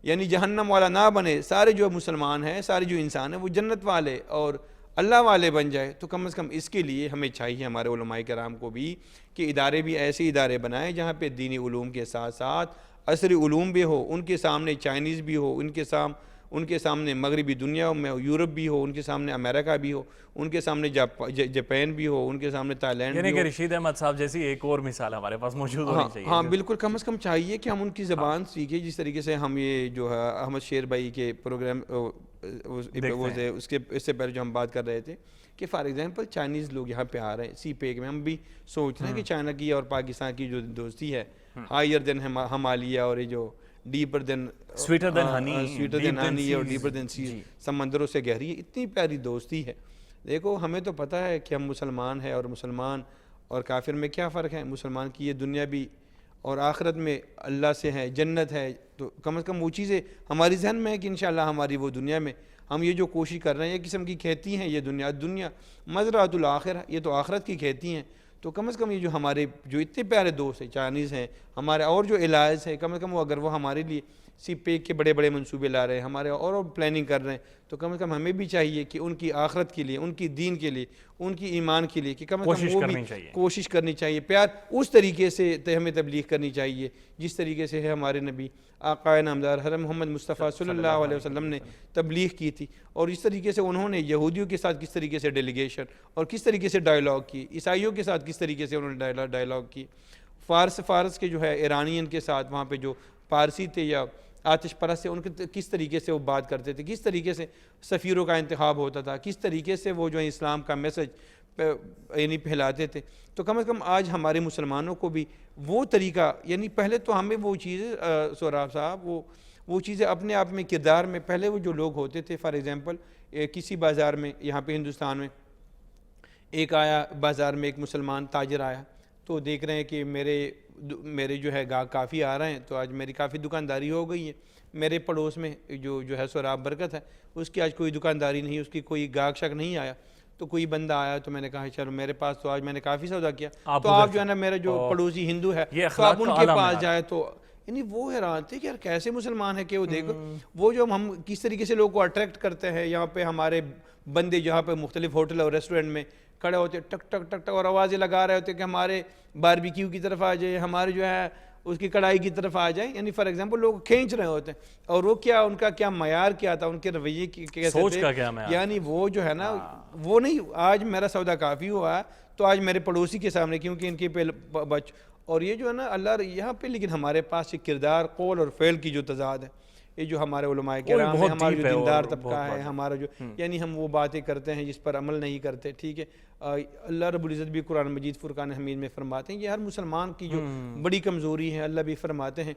یعنی جہنم والا نہ بنے، سارے جو مسلمان ہیں، سارے جو انسان ہیں وہ جنت والے اور اللہ والے بن جائے. تو کم از کم اس کے لیے ہمیں چاہیے ہمارے علماء کرام کو بھی کہ ادارے بھی ایسے ادارے بنائیں جہاں پہ دینی علوم کے ساتھ ساتھ عصری علوم بھی ہو، ان کے سامنے چائنیز بھی ہو، ان کے سامنے ان کے سامنے مغربی دنیا میں یورپ بھی ہو، ان کے سامنے امریکہ بھی ہو، ان کے سامنے جاپان بھی ہو، ان کے سامنے تائی لینڈ یعنی بھی کہ ہو. رشید احمد صاحب جیسی ایک اور مثال ہمارے پاس موجود ہونی چاہیے. ہاں بالکل، کم از کم چاہیے کہ ہم ان کی زبان سیکھیں. جس طریقے سے ہم یہ جو ہے احمد شیر بھائی کے پروگرام اس سے پہلے جو ہم بات کر رہے تھے کہ فار ایگزامپل چائنیز لوگ یہاں پہ آ رہے ہیں سی پیک میں، ہم بھی سوچ رہے ہیں کہ چائنا کی اور پاکستان کی جو دوستی ہے ہائر دین ہمالیہ اور یہ جو ڈیپر دین سویٹر دین ہنی اور ڈیپر دین سی، سمندروں سے گہری ہے، اتنی پیاری دوستی ہے. دیکھو ہمیں تو پتہ ہے کہ ہم مسلمان ہیں، اور مسلمان اور کافر میں کیا فرق ہے. مسلمان کی یہ دنیا بھی اور آخرت میں اللہ سے ہے، جنت ہے، تو کم از کم وہ چیزیں ہماری ذہن میں ہے کہ انشاءاللہ ہماری وہ دنیا میں ہم یہ جو کوشش کر رہے ہیں، یہ قسم کی کھیتی ہیں. یہ دنیا مزرعۃ الآخرہ، یہ تو آخرت کی کھیتی ہیں. تو کم از کم یہ جو ہمارے جو اتنے پیارے دوست ہیں چائنیز ہیں ہمارے، اور جو الائز ہیں، کم از کم وہ اگر وہ ہمارے لیے سی پیک کے بڑے بڑے منصوبے لا رہے ہیں، ہمارے اور پلاننگ کر رہے ہیں، تو کم از کم ہمیں بھی چاہیے کہ ان کی آخرت کے لیے، ان کی دین کے لیے، ان کی ایمان کے لیے کہ کم از کم وہ بھی کوشش کرنی چاہیے. پیار اس طریقے سے ہمیں تبلیغ کرنی چاہیے جس طریقے سے ہے ہمارے نبی آقائے نامدار حضرت محمد مصطفیٰ صلی اللہ علیہ وسلم نے تبلیغ کی تھی. اور اس طریقے سے انہوں نے یہودیوں کے ساتھ کس طریقے سے ڈیلیگیشن اور کس طریقے سے ڈائلاگ کی، عیسائیوں کے ساتھ کس طریقے سے انہوں نے ڈائلاگ کی، فارس کے جو ہے ایرانین کے ساتھ وہاں پہ جو پارسی تھے یا آتش پرست سے ان کے کس طریقے سے وہ بات کرتے تھے، کس طریقے سے سفیروں کا انتخاب ہوتا تھا، کس طریقے سے وہ جو ہے اسلام کا میسج یعنی پھیلاتے تھے. تو کم از کم آج ہمارے مسلمانوں کو بھی وہ طریقہ، یعنی پہلے تو ہمیں وہ چیزیں سہراب صاحب وہ چیزیں اپنے آپ میں کردار میں، پہلے وہ جو لوگ ہوتے تھے فار ایگزامپل کسی بازار میں یہاں پہ ہندوستان میں ایک آیا بازار میں، ایک مسلمان تاجر آیا، تو دیکھ رہے ہیں کہ میرے جو ہے گاہک کافی آ رہے ہیں، تو آج میری کافی دکانداری ہو گئی ہے. میرے پڑوس میں جو ہے سہراب برکت ہے، اس کی آج کوئی دکانداری نہیں، اس کی کوئی گاہک شک نہیں آیا. تو کوئی بندہ آیا تو میں نے کہا چلو میرے پاس تو آج میں نے کافی سودا کیا، تو آپ جو ہے نا میرا جو پڑوسی ہندو ہے تو آپ ان کے پاس جائے. تو یعنی وہ حیران تھے کہ یار کیسے مسلمان ہے کہ وہ دیکھو وہ جو ہم کس طریقے سے لوگوں کو اٹریکٹ کرتے ہیں. یہاں پہ ہمارے بندے جہاں پہ مختلف ہوٹل اور ریسٹورنٹ میں کھڑے ہوتے ٹک ٹک ٹک ٹک اور آوازیں لگا رہے ہوتے کہ ہمارے باربیکیو کی طرف آ جائے، ہمارے جو ہے اس کی کڑھائی کی طرف آ جائیں. یعنی فار ایگزامپل لوگ کھینچ رہے ہوتے ہیں، اور وہ کیا ان کا کیا معیار کیا تھا، ان کے رویے کی کیسے تھے، یعنی وہ جو ہے نا وہ نہیں. آج میرا سودا کافی ہوا تو آج میرے پڑوسی کے سامنے کیونکہ ان کے پہ بچ، اور یہ جو ہے نا اللہ یہاں پہ، لیکن ہمارے پاس یہ کردار قول اور فعل کی جو تضاد ہے، یہ جو ہمارے علماء کرام ہیں، ہمارا جو دیندار طبقہ ہے، ہمارا جو یعنی ہم وہ باتیں کرتے ہیں جس پر عمل نہیں کرتے. ٹھیک ہے، اللہ رب العزت بھی قرآن مجید فرقان حمید میں فرماتے ہیں، یہ ہر مسلمان کی جو بڑی کمزوری ہے. اللہ بھی فرماتے ہیں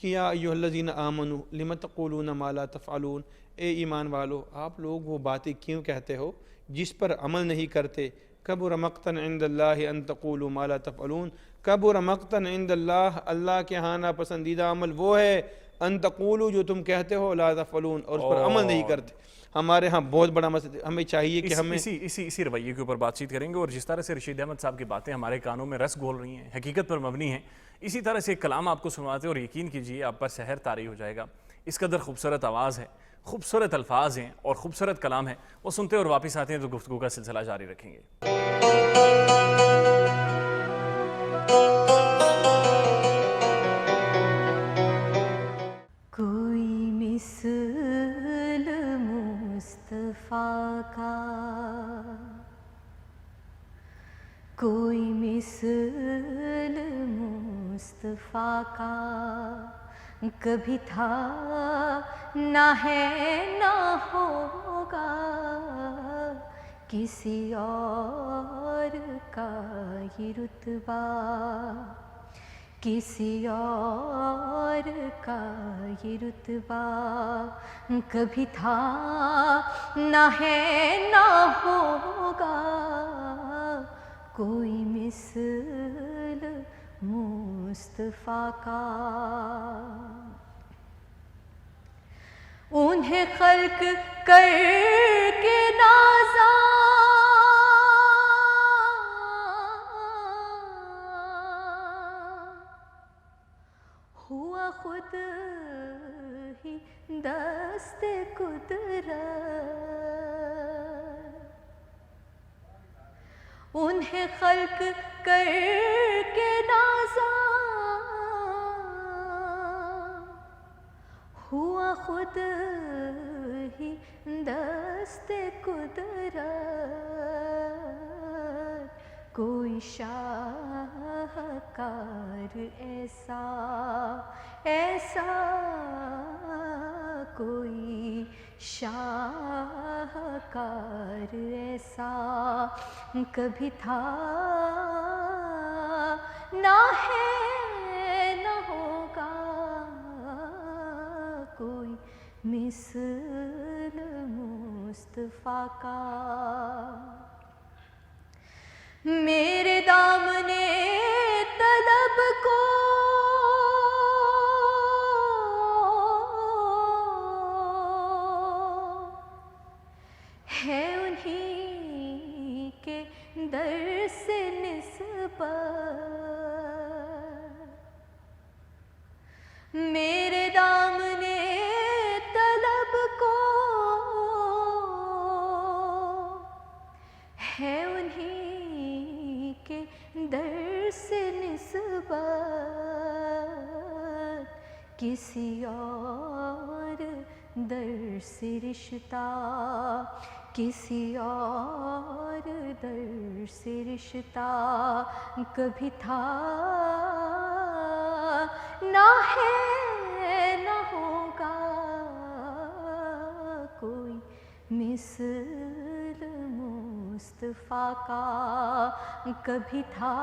کہ یا ایھا الذین آمنوا لم تقولون ما لا تفعلون، اے ایمان والو آپ لوگ وہ باتیں کیوں کہتے ہو جس پر عمل نہیں کرتے. کبر مقتا عند اللہ ان تقولوا ما لا تفعلون، کبر مقتا عند اللہ، اللہ کے ہاں ناپسندیدہ عمل وہ ہے ان تقولوا جو تم کہتے ہو لا تفعلون اور اس پر عمل نہیں کرتے. ہمارے ہاں بہت بڑا مسئلہ، ہمیں چاہیے کہ ہمیں اسی رویے کے اوپر بات چیت کریں گے. اور جس طرح سے رشید احمد صاحب کی باتیں ہمارے کانوں میں رس گھول رہی ہیں، حقیقت پر مبنی ہیں، اسی طرح سے ایک کلام آپ کو سنواتے ہیں اور یقین کیجیے آپ پر سحر طاری ہو جائے گا. اس قدر خوبصورت آواز ہے، خوبصورت الفاظ ہیں اور خوبصورت کلام ہے. وہ سنتے اور واپس آتے ہیں تو گفتگو کا سلسلہ جاری رکھیں گے. کوئی مثل مصطفیٰ کا، کوئی مثل مصطفیٰ کا کبھی تھا نہ ہے نہ ہوگا، کسی اور کا یہ رتبہ، کسی اور کا یہ رتبہ کبھی تھا نہ ہے نہ ہوگا، کوئی مثل مصطفیٰ کا. انہیں خلق کر کے نازا، ہوا خود ہی دست قدرت. انہیں خلق کر کے نازا، ہوا خود ہی دست قدرت کوئی شاہکار ایسا ایسا کوئی شاہکار ایسا کبھی تھا نہ ہے نہ ہوگا کوئی مثل مصطفیٰ کا میرے دامنے طلب کو ہے انہی کے در سے نسبت میرے دامنے طلب کو ہے انہی کے در سے نسبت کسی اور در سے رشتہ کسی اور در سے رشتہ کبھی تھا نہ ہے نہ ہوگا کوئی مثل مصطفیٰ کا کبھی تھا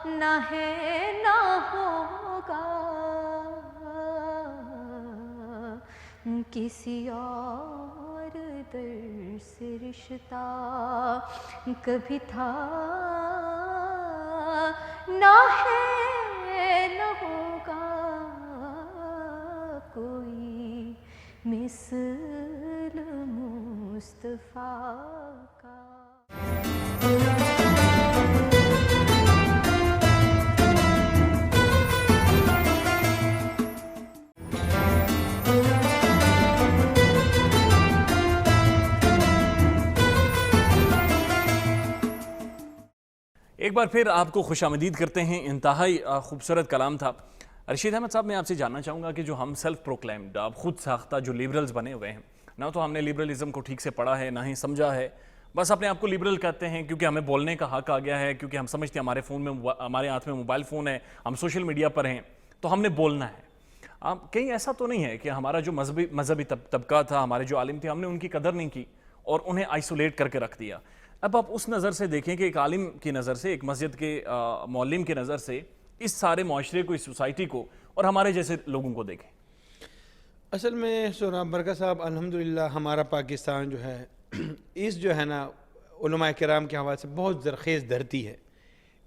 نہ ہے نہ ہوگا کسی اور در سے رشتہ کبھی تھا نہ ہے نہ ہوگا کوئی مثل مصطفیٰ کا ایک بار پھر آپ کو خوش آمدید کرتے ہیں. انتہائی خوبصورت کلام تھا. رشید احمد صاحب میں آپ سے جاننا چاہوں گا کہ جو ہم سیلف پروکلیمڈ خود ساختہ جو لیبرلز بنے ہوئے ہیں نہ تو ہم نے لیبرلزم کو ٹھیک سے پڑھا ہے نہ ہی سمجھا ہے, بس اپنے آپ کو لیبرل کہتے ہیں کیونکہ ہمیں بولنے کا حق آ گیا ہے, کیونکہ ہم سمجھتے ہیں ہمارے فون میں ہمارے ہاتھ میں موبائل فون ہے, ہم سوشل میڈیا پر ہیں تو ہم نے بولنا ہے. کہیں ایسا تو نہیں ہے کہ ہمارا جو مذہبی طبقہ تھا, ہمارے جو عالم تھے, ہم نے ان کی قدر نہیں کی اور انہیں آئسولیٹ کر کے رکھ دیا. اب آپ اس نظر سے دیکھیں کہ ایک عالم کی نظر سے, ایک مسجد کے معلم کی نظر سے اس سارے معاشرے کو, اس سوسائٹی کو اور ہمارے جیسے لوگوں کو دیکھیں. اصل میں سہراب برکت صاحب الحمدللہ ہمارا پاکستان جو ہے اس جو ہے نا علماء کرام کے حوالے سے بہت زرخیز دھرتی ہے.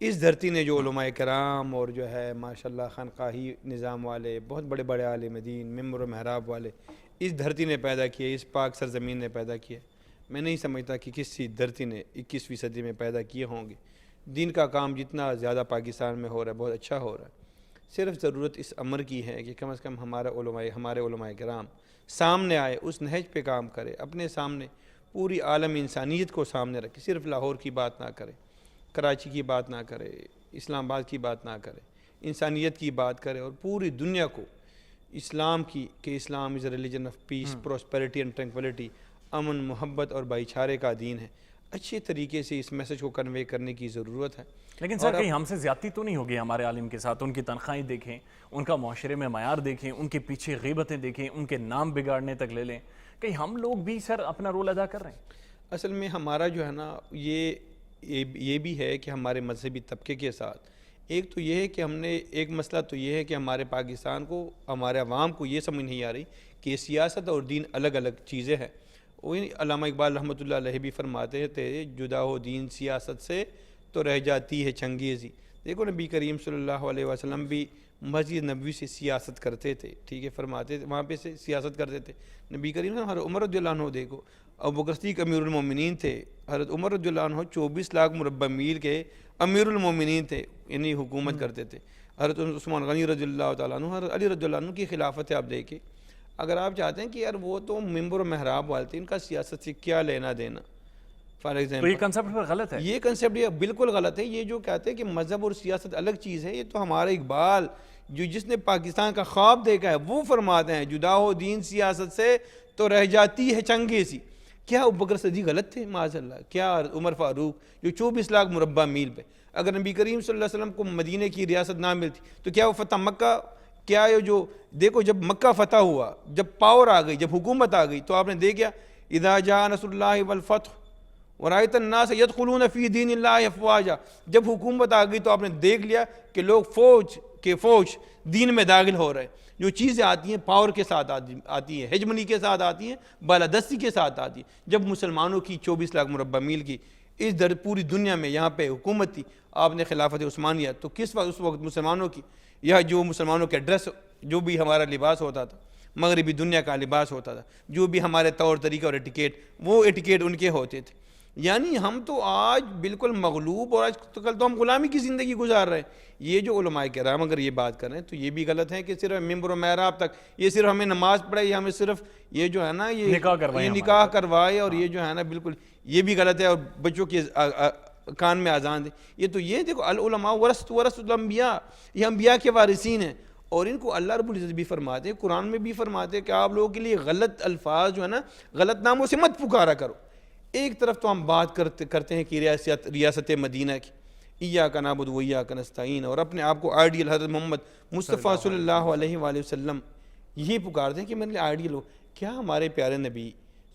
اس دھرتی نے جو علماء کرام اور جو ہے ماشاءاللہ خانقاہی نظام والے, بہت بڑے بڑے عالم دین, ممبر و محراب والے اس دھرتی نے پیدا کیے, اس پاک سرزمین نے پیدا کیے. میں نہیں سمجھتا کہ کسی دھرتی نے 21ویں صدی میں پیدا کیے ہوں گے. دین کا کام جتنا زیادہ پاکستان میں ہو رہا ہے بہت اچھا ہو رہا ہے. صرف ضرورت اس امر کی ہے کہ کم از کم ہمارے علماء کرام سامنے آئے, اس نہج پہ کام کرے, اپنے سامنے پوری عالم انسانیت کو سامنے رکھے. صرف لاہور کی بات نہ کرے, کراچی کی بات نہ کرے, اسلام آباد کی بات نہ کرے, انسانیت کی بات کرے اور پوری دنیا کو اسلام کی کہ اسلام is a religion of peace, prosperity and tranquillity, امن, محبت اور بھائی چارے کا دین ہے. اچھے طریقے سے اس میسج کو کنوے کرنے کی ضرورت ہے. لیکن سر کہیں ہم سے زیادتی تو نہیں ہوگی ہمارے عالم کے ساتھ؟ ان کی تنخواہیں دیکھیں, ان کا معاشرے میں معیار دیکھیں, ان کے پیچھے غیبتیں دیکھیں, ان کے نام بگاڑنے تک لے لیں, کہیں ہم لوگ بھی سر اپنا رول ادا کر رہے ہیں؟ اصل میں ہمارا جو ہے نا یہ بھی ہے کہ ہمارے مذہبی طبقے کے ساتھ ایک تو یہ ہے کہ ہم نے ایک مسئلہ تو یہ ہے کہ ہمارے پاکستان کو, ہمارے عوام کو یہ سمجھ نہیں آ رہی کہ سیاست اور دین الگ الگ چیزیں ہیں. وہی علامہ اقبال رحمۃ اللہ علیہ بھی فرماتے تھے, جدا ہو دین سیاست سے تو رہ جاتی ہے چنگیزی. دیکھو نبی کریم صلی اللہ علیہ وسلم بھی مسجد نبوی سے سیاست کرتے تھے, ٹھیک ہے, فرماتے تھے وہاں پہ سے سیاست کرتے تھے. نبی کریم صلی اللہ علیہ وسلم عمر رضی اللہ عنہ دیکھو, ابو بکر صدیق امیر المومنین تھے, حضرت عمر رضی اللہ عنہ 24 لاکھ مربع میل کے امیر المومنین تھے, یعنی حکومت کرتے تھے. حضرت عثمان غنی رضی اللہ تعالیٰ عنہ, حضرت علی رضی اللہ عنہ کی خلافت ہے. آپ دیکھیں اگر آپ چاہتے ہیں کہ یار وہ تو ممبر و محراب والے تھے, ان کا سیاست سے کیا لینا دینا, فار ایگزامپل تو یہ کنسپٹ پر غلط ہے. یہ کنسپٹ یہ بالکل غلط ہے. یہ جو کہتے ہیں کہ مذہب اور سیاست الگ چیز ہے, یہ تو ہمارا اقبال جو جس نے پاکستان کا خواب دیکھا ہے وہ فرماتے ہیں جدا ہو دین سیاست سے تو رہ جاتی ہے چنگے سی. کیا ابوبکر صدیق غلط تھے معاذ اللہ؟ کیا عمر فاروق جو 24 لاکھ مربع میل پہ، اگر نبی کریم صلی اللہ علیہ وسلم کو مدینہ کی ریاست نہ ملتی تو کیا وہ فتح مکہ، کیا یہ جو دیکھو جب مکہ فتح ہوا، جب پاور آ گئی، جب حکومت آ گئی تو آپ نے دیکھا اذا جاء نصر اللہ والفتح ورأیت الناس یدخلون فی دین اللہ افواجا، جب حکومت آ گئی تو آپ نے دیکھ لیا کہ لوگ فوج دین میں داخل ہو رہے ہیں. جو چیزیں آتی ہیں پاور کے ساتھ آتی ہیں، ہیجمنی کے ساتھ آتی ہیں، بالادستی کے ساتھ آتی ہیں. جب مسلمانوں کی 24 لاکھ مربع میل کی اس پوری دنیا میں یہاں پہ حکومت تھی، آپ نے خلافت عثمانیہ، تو کس وقت اس وقت مسلمانوں کی یا جو مسلمانوں کے ڈریس، جو بھی ہمارا لباس ہوتا تھا، مغربی دنیا کا لباس ہوتا تھا، جو بھی ہمارے طور طریقہ اور ایٹیکیٹ، وہ ایٹیکیٹ ان کے ہوتے تھے. یعنی ہم تو آج بالکل مغلوب، اور آج کل تو ہم غلامی کی زندگی گزار رہے ہیں. یہ جو علماء کرام اگر یہ بات کر رہے ہیں تو یہ بھی غلط ہے کہ صرف ممبر و محراب تک، یہ صرف ہمیں نماز پڑھے یا ہمیں صرف یہ جو ہے نا یہ نکاح کروائے، اور یہ جو ہے نا بالکل یہ بھی غلط ہے، اور بچوں کے کان میں اذان دے. یہ دیکھو العلماء ورثۃ الانبیاء، یہ انبیاء کے وارثین ہیں، اور ان کو اللہ رب العزت بھی فرماتے ہیں، قرآن میں بھی فرماتے ہیں کہ آپ لوگوں کے لیے غلط الفاظ جو ہے نا، غلط ناموں سے مت پکارا کرو. ایک طرف تو ہم بات کرتے ہیں کہ ریاست مدینہ کی، ایاک نعبد و ایاک نستعین، اور اپنے آپ کو آئیڈیل حضرت محمد مصطفیٰ صلی اللہ علیہ وآلہ وسلم یہ پکارتے ہیں کہ میرے لیے آئیڈیل ہو. کیا ہمارے پیارے نبی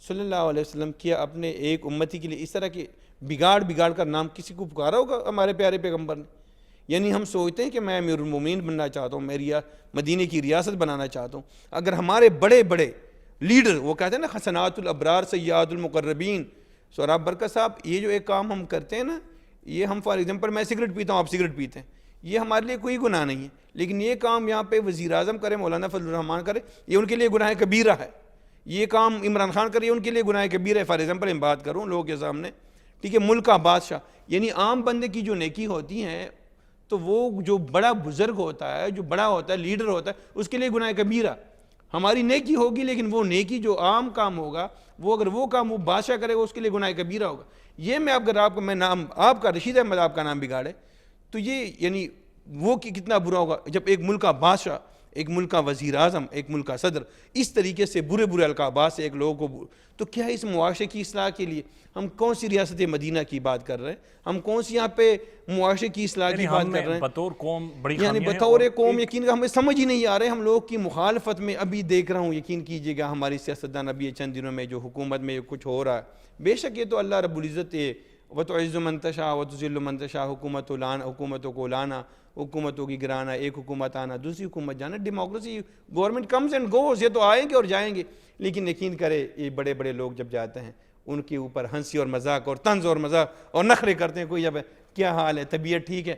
صلی اللہ علیہ وسلم کیا اپنے ایک امتی کے لیے اس طرح کے بگاڑ کر نام کسی کو پکارا ہوگا ہمارے پیارے پیغمبر نے؟ یعنی ہم سوچتے ہیں کہ میں امیر المومنین بننا چاہتا ہوں، میں مدینہ کی ریاست بنانا چاہتا ہوں. اگر ہمارے بڑے لیڈر، وہ کہتے ہیں نا حسنات الابرار سیئات المقربین، سوراب برکت صاحب، یہ جو ایک کام ہم کرتے ہیں نا، یہ ہم فار ایگزامپل میں سگریٹ پیتا ہوں، آپ سگریٹ پیتے ہیں، یہ ہمارے لیے کوئی گناہ نہیں ہے، لیکن یہ کام یہاں پہ وزیر اعظم کرے، مولانا فضل الرحمان کرے، یہ ان کے لیے گناہ کبیرہ ہے. یہ کام عمران خان کرے، ان کے لیے گناہ کبیرہ ہے. فار ایگزامپل میں بات کروں لوگوں کے سامنے، ٹھیک ہے، ملک کا بادشاہ، یعنی عام بندے کی جو نیکی ہوتی ہیں تو وہ جو بڑا بزرگ ہوتا ہے، جو بڑا ہوتا ہے، لیڈر ہوتا ہے، اس کے لیے گناہ کبیرہ. ہماری نیکی ہوگی، لیکن وہ نیکی جو عام کام ہوگا، وہ اگر وہ کام وہ بادشاہ کرے گا، اس کے لیے گناہ کبیرہ ہوگا. یہ میں اگر آپ کو میں نام آپ کا رشید احمد آپ کا نام بگاڑے تو یہ یعنی وہ کتنا برا ہوگا جب ایک ملک کا بادشاہ، ایک ملک کا وزیر اعظم، ایک ملک کا صدر اس طریقے سے برے القابات سے ایک لوگوں کو. تو کیا اس معاشرے کی اصلاح کے لیے ہم کون سی ریاست مدینہ کی بات کر رہے ہیں؟ ہم کون سی یہاں پہ معاشرے کی اصلاح کی بات کر رہے ہیں؟ بطور قوم بڑی یعنی بطور قوم یقین ہمیں سمجھ ہی نہیں آ رہے. ہم لوگ کی مخالفت میں ابھی دیکھ رہا ہوں، یقین کیجئے گا ہماری سیاستدان ابھی چند دنوں میں جو حکومت میں کچھ ہو رہا ہے، بے شک یہ تو اللہ رب العزت وَتُعِزُّ مَن تَشَاءُ وَتُذِلُّ مَن تَشَاءُ، حکومتوں کو لانا، حکومتوں کی گرانا، ایک حکومت آنا، دوسری حکومت جانا. Democracy, government comes and goes, یہ تو آئیں گے اور جائیں گے، لیکن یقین کرے یہ بڑے لوگ جب جاتے ہیں ان کے اوپر ہنسی اور مذاق اور طنز اور مذاق اور نخرے کرتے ہیں. کوئی جب کیا حال ہے، طبیعت ٹھیک ہے،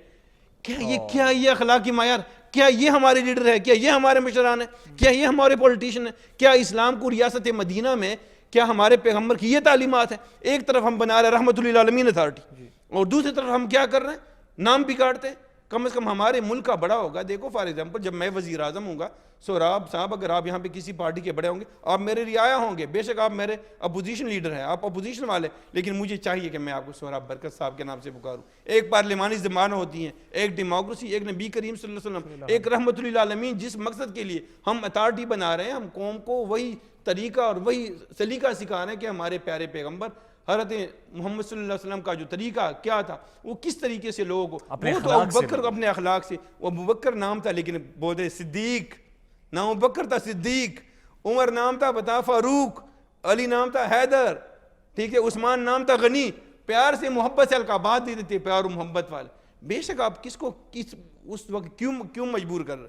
کیا یہ اخلاقی معیار، کیا یہ ہمارے لیڈر ہے، کیا یہ ہمارے مشران ہیں، کیا یہ ہمارے پولیٹیشین ہیں؟ کیا اسلام کو ریاست مدینہ میں کیا ہمارے پیغمبر کی یہ تعلیمات ہیں؟ ایک طرف ہم بنا رہے ہیں رحمت للعالمین اتھارٹی، اور دوسری طرف ہم کیا کر رہے ہیں؟ نام بگاڑتے ہیں. کم از کم ہمارے ملک کا بڑا ہوگا. دیکھو فار ایگزامپل جب میں وزیر اعظم ہوں گا، سوراب صاحب اگر آپ یہاں پہ کسی پارٹی کے بڑے ہوں گے، آپ میرے رعایا ہوں گے، بے شک آپ میرے اپوزیشن لیڈر ہیں، آپ اپوزیشن والے، لیکن مجھے چاہیے کہ میں آپ کو سوراب برکت صاحب کے نام سے پکاروں. ایک پارلیمانی زبان ہوتی ہیں، ایک ڈیموکریسی، ایک نبی کریم صلی اللہ علیہ وسلم، ایک رحمت للعالمین. جس مقصد کے لیے ہم اتھارٹی بنا رہے ہیں، ہم قوم کو وہی طریقہ اور وہی سلیقہ سکھا رہے ہیں کہ ہمارے پیارے پیغمبر حضرت محمد صلی اللہ علیہ وسلم کا جو طریقہ کیا تھا، وہ کس طریقے سے لوگوں کو، وہ تو ابوبکر اپنے اخلاق سے، وہ ابوبکر نام تھا لیکن بولتے صدیق، نام ابوبکر تھا صدیق، عمر نام تھا بتا فاروق، علی نام تھا حیدر، ٹھیک ہے، عثمان نام تھا غنی. پیار سے محبت سے القابات دیتے تھے، پیار و محبت والے. بے شک آپ کس کو اس وقت کیوں مجبور کر رہے؟